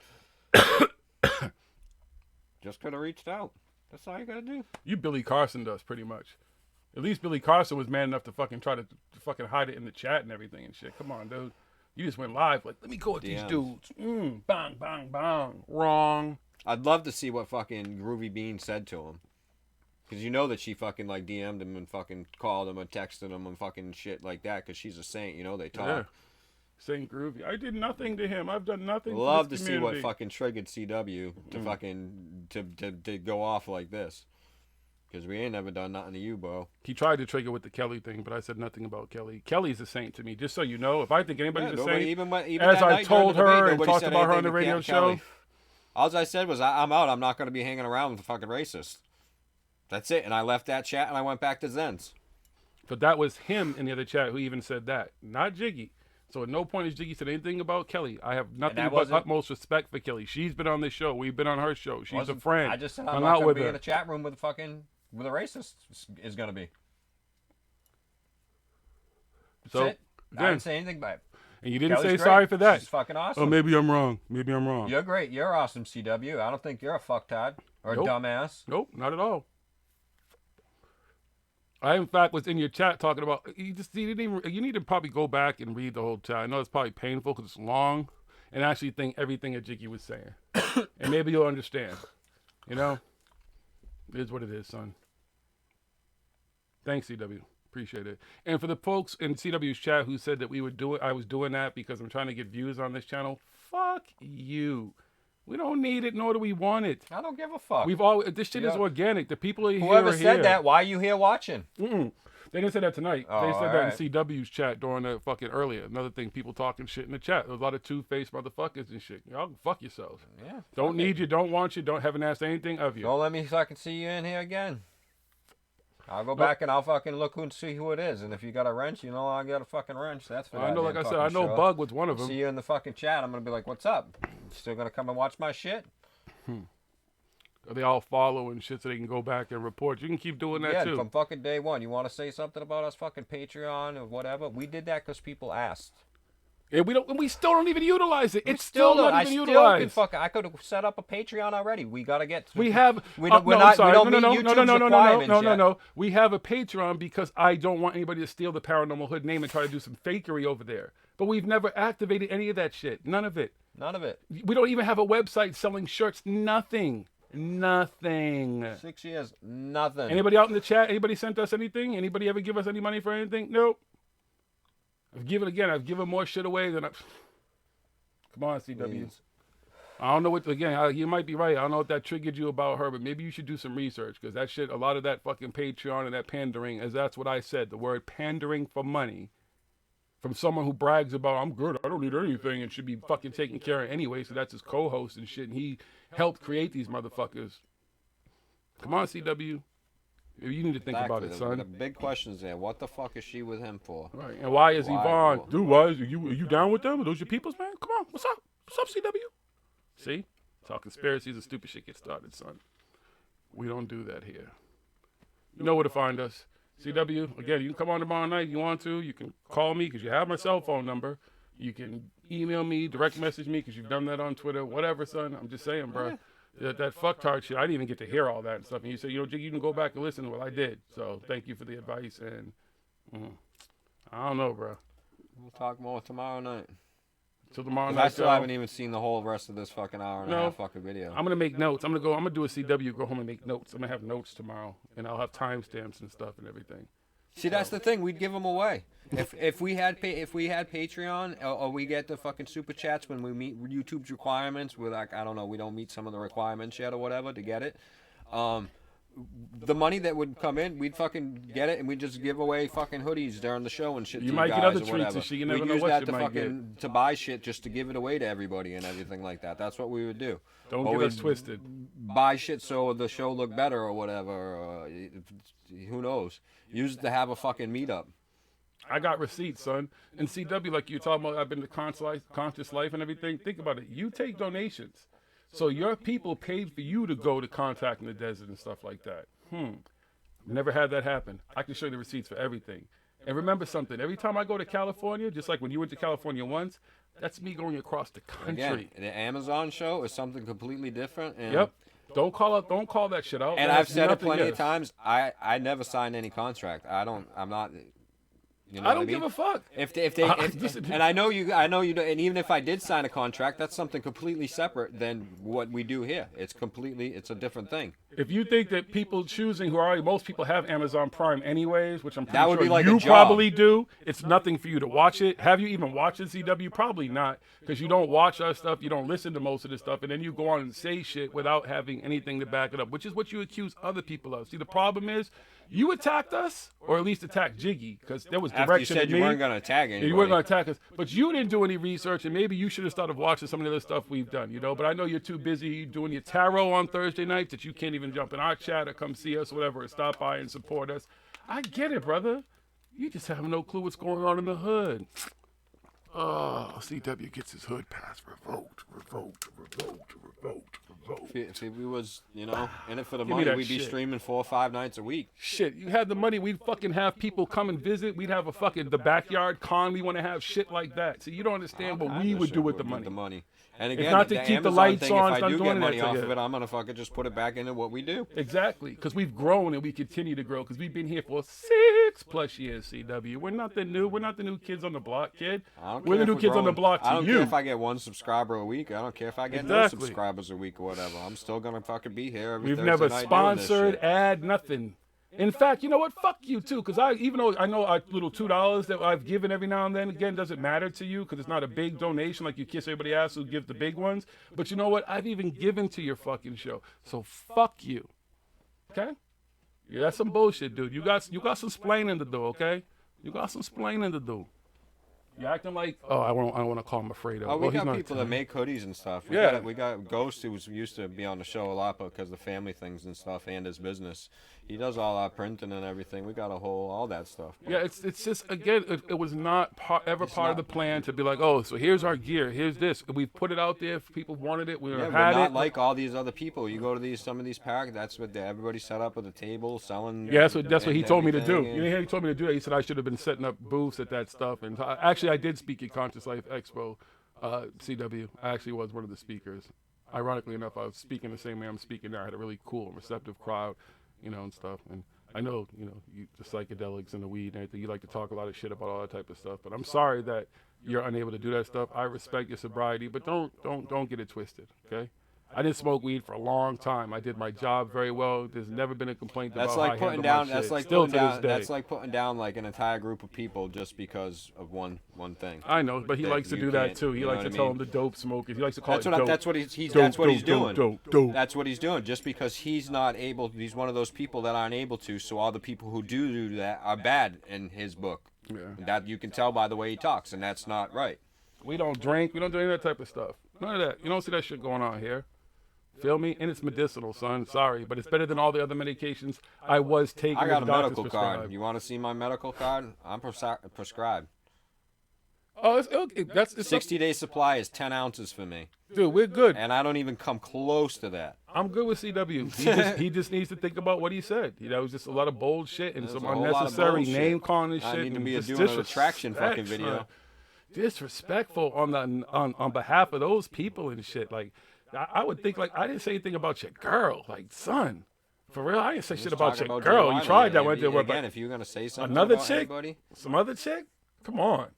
Just could have reached out. That's all you gotta do. You Billy Carson does pretty much. At least Billy Carson was man enough to fucking try to fucking hide it in the chat and everything and shit. Come on, dude. You just went live like, let me go with these DMs. dudes. Bang, bang, bang. Wrong. I'd love to see what fucking Groovy Bean said to him. Because you know that she fucking like DM'd him and fucking called him and texted him and fucking shit like that because she's a saint, they talk. Yeah. Saint Groovy. I did nothing to him. I've done nothing Love to to this see what community. fucking triggered CW to fucking to go off like this. Because we ain't never done nothing to you, bro. He tried to trigger with the Kelly thing, but I said nothing about Kelly. Kelly's a saint to me, just so you know. If I think anybody's a nobody, saint, even as that I night told during the debate, her and nobody talked said about her on anything the to radio Kelly. show. All I said was, I'm out. I'm not going to be hanging around with the fucking racist. That's it. And I left that chat and I went back to Zen's. But that was him in the other chat who even said that, not Jiggy. So at no point has Jiggy said anything about Kelly. I have nothing that but wasn't- utmost respect for Kelly. She's been on this show. We've been on her show. She's a friend. I just said I'm I'm not not going with to be her. in a chat room with a racist is going to be. That's So it. I again, didn't say anything about it. and you didn't Kelly's say great. sorry for that. She's fucking awesome. Oh, maybe I'm wrong. Maybe I'm wrong. You're great. You're awesome, CW. I don't think you're a fucktard or Nope. a dumbass. Nope, not at all. I, in fact, was in your chat talking about. You didn't even. You need to probably go back and read the whole chat. I know it's probably painful because it's long, and actually think everything that Jiggy was saying, and maybe you'll understand. It is what it is, son. Thanks, CW. Appreciate it. And for the folks in CW's chat who said that I was doing that because I'm trying to get views on this channel. Fuck you. We don't need it, nor do we want it. I don't give a fuck. This shit is organic. The people are here. Whoever are said here. that, why are you here watching? Mm-mm. They didn't say that tonight. Oh, they said all that right. in CW's chat during the fucking earlier. Another thing, people talking shit in the chat. There's a lot of two-faced motherfuckers and shit. Y'all can fuck yourselves. Yeah. Don't need you, don't want you, haven't asked anything of you. Don't let me fucking see you in here again. I'll go back and I'll fucking look and see who it is. And if you got a wrench, I got a fucking wrench. That's for I know, like I goddamn said, I fucking know sure. Bug was one of them. See you in the fucking chat. I'm gonna be like, "What's up? Still gonna come and watch my shit?" They all follow and shit so they can go back and report. You can keep doing that Yeah, too. from fucking day one. You want to say something about us fucking Patreon or whatever? We did that because people asked. And we still don't even utilize it. It's still not I even still utilized. I could have set up a Patreon already. We gotta get. We have. We no, don't, we're I'm not. sorry. We don't no, meet no, YouTube's no, no, no, no, requirements no, no, yet. no. We have a Patreon because I don't want anybody to steal the Paranormal Hood name and try to do some fakery over there. But we've never activated any of that shit. None of it. None of it. We don't even have a website selling shirts. Nothing. 6 years, nothing. Anybody out in the chat? Anybody sent us anything? Anybody ever give us any money for anything? Nope. I've given more shit away than I. Come on, CW. Please. I don't know what. Again, you might be right. I don't know what that triggered you about her, but maybe you should do some research because that shit. A lot of that fucking Patreon and that pandering, as that's what I said. The word pandering for money, from someone who brags about I'm good, I don't need anything, and should be fucking taken care of anyway. So that's his co-host and shit, and he helped create these motherfuckers. Come on, CW. You need to think about it, son. The big question is there. What the fuck is she with him for? Right. And why is Why? Yvonne? Dude, why is are you down with them? Are those your peoples, man? Come on. What's up? What's up, CW? See? That's how conspiracies and stupid shit get started, son. We don't do that here. You know where to find us. CW, again, you can come on tomorrow night if you want to. You can call me because you have my cell phone number. You can email me, direct message me because you've done that on Twitter. Whatever, son. I'm just saying, bro. That fucktard shit, I didn't even get to hear all that and stuff. And you said, Jiggy, you can go back and listen. Well, I did. So thank you for the advice. And I don't know, bro. We'll talk more tomorrow night. Till tomorrow 'Cause night. I still y'all. haven't even seen the whole rest of this fucking hour and a half fucking video. I'm gonna make notes. I'm gonna do a CW, go home and make notes. I'm gonna have notes tomorrow, and I'll have timestamps and stuff and everything. See, that's the thing. We'd give them away. If we had Patreon or we get the fucking super chats when we meet YouTube's requirements, we're like, I don't know, we don't meet some of the requirements yet or whatever to get it. The money that would come in, we'd fucking get it and we'd just give away fucking hoodies during the show and shit. You to might you get guys other or treats whatever. and shit. You never We'd know use what that you to might fucking to buy shit just to give it away to everybody and everything like that. That's what we would do. Don't Or get us we'd twisted. Buy shit so the show looked better or whatever. Who knows? Use it to have a fucking meetup. I got receipts, son. And CW, like you're talking about, I've been to conscious life and everything. Think about it. You take donations. So your people paid for you to go to Contact in the Desert and stuff like that. Never had that happen. I can show you the receipts for everything. And remember something. Every time I go to California, just like when you went to California once, that's me going across the country. Again, the Amazon show is something completely different. And Yep. Don't call that shit out. And That's I've said it nothing, plenty yes. of times. I never signed any contract. I'm not. You know I don't what I mean? give a fuck. If and I know you don't, and even if I did sign a contract, that's something completely separate than what we do here. It's a different thing. If you think that people choosing most people have Amazon Prime anyways, which I'm pretty That would sure be like a you job. probably do, it's nothing for you to watch it. Have you even watched CW? Probably not, because you don't watch our stuff, you don't listen to most of this stuff, and then you go on and say shit without having anything to back it up, which is what you accuse other people of. See, the problem is, you attacked us, or at least attacked Jiggy, because there was direction After you said at you me. weren't going to attack anybody. You weren't going to attack us, but you didn't do any research, and maybe you should have started watching some of the other stuff we've done, But I know you're too busy doing your tarot on Thursday nights that you can't even jump in our chat or come see us or whatever, or stop by and support us. I get it, brother. You just have no clue what's going on in the hood. Oh, CW gets his hood pass revoked. If we was, in it for the Give me money, that we'd be shit. streaming 4 or 5 nights a week. Shit, you had the money, we'd fucking have people come and visit. We'd have the backyard con. We want to have shit like that. See, you don't understand what we would do with the money. And again, not to keep the Amazon lights thing, on, if it's I not do doing get that money to off you. of it, I'm gonna fucking just put it back into what we do. Exactly, because we've grown and we continue to grow because we've been here for 6+ years, CW. We're not the new kids on the block, kid. We're the new kids on the block to you. I don't care if I get 1 subscriber a week. I don't care if I get no subscribers a week or whatever. I'm still gonna fucking be here every We've Thursday never night sponsored, doing this shit. ad, nothing. In fact, you know what? Fuck you too, because even though I know our little $2 that I've given every now and then, again, doesn't matter to you because it's not a big donation like you kiss everybody else who gives the big ones. But you know what? I've even given to your fucking show, so fuck you. Okay? Yeah, that's some bullshit, dude. You got some splaining to do, okay? You got some splaining to do. You're acting like, I don't want to call him Afraid of. Oh, we Well, he's got not people that make hoodies and stuff. We got Ghost, who used to be on the show a lot because of the family things and stuff and his business. He does all our printing and everything. We got all that stuff. Yeah, it's just, again, it was not ever part of the plan to be like, oh, so here's our gear, here's this. We've put it out there if people wanted it. We're had not it. like all these other people. You go to some of these parks, that's what everybody's set up with a table selling. Yeah, that's what he told me to do. everything, You know, he told me to do that. He said I should have been setting up booths at that stuff. And actually, I did speak at Conscious Life Expo, CW. I actually was one of the speakers. Ironically enough, I was speaking the same way I'm speaking now. I had a really cool and receptive crowd, and stuff. And I know, the psychedelics and the weed and everything, you like to talk a lot of shit about all that type of stuff. But I'm sorry that you're unable to do that stuff. I respect your sobriety, but don't get it twisted, okay? I didn't smoke weed for a long time. I did my job very well. There's never been a complaint about how I handled my shit. That's like putting down like an entire group of people just because of one thing. I know, but he likes to do that too. He likes to tell them the dope smokers. He likes to call it dope. That's what he's doing. Dope. That's what he's doing. Just because he's not able, he's one of those people that aren't able to. So all the people who do that are bad in his book. Yeah. That you can tell by the way he talks, and that's not right. We don't drink. We don't do any of that type of stuff. None of that. You don't see that shit going on here. Feel me? And it's medicinal, son. Sorry, but it's better than all the other medications I was taking. I got a medical prescribed. card. You want to see my medical card? I'm prescribed. Oh, it's okay. It's 60-day supply is 10 ounces for me. Dude, we're good. And I don't even come close to that. I'm good with CW. He just needs to think about what he said. That was just a lot of bold shit and some unnecessary name calling and shit. I need to be just doing an attraction fucking video. Disrespectful on behalf of those people and shit. Like, I would think, like, I didn't say anything about your girl. Like, son, for real, I didn't say shit about your girl. You tried that one day. Again, if you're going to say something another about chick, anybody, some other chick, come on.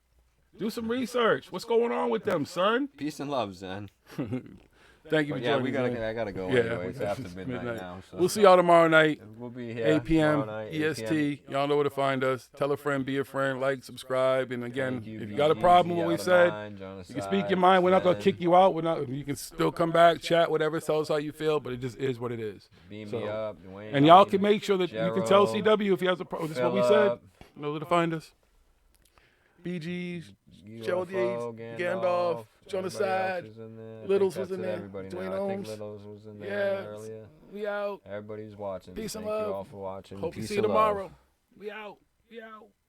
Do some research. What's going on with them, son? Peace and love, Zen. Thank you for joining me. I gotta go anyway. It's after midnight now. So. We'll see y'all tomorrow night. We'll be here 8 p.m. night, 8 EST. PM. Y'all know where to find us. Tell a friend, be a friend, like, subscribe. And again, Thank you, if you be got a problem with what we easy, said, out of mind, you can speak your mind. We're not going to kick you out. You can still come back, chat, whatever. Tell us how you feel, but it just is what it is. Beam me up, Dwayne, and y'all can make sure that you can tell Gerald, CW if he has a problem. This is what we said. Know where to find us. BGs, Gerald Yates, Gandalf, Jonah Side, Littles was in there, Dwayne I think Ohms. Littles was in there earlier. We out. Everybody's watching. Peace and Thank love. you all for watching. Hope Peace you see you and love. tomorrow. We out.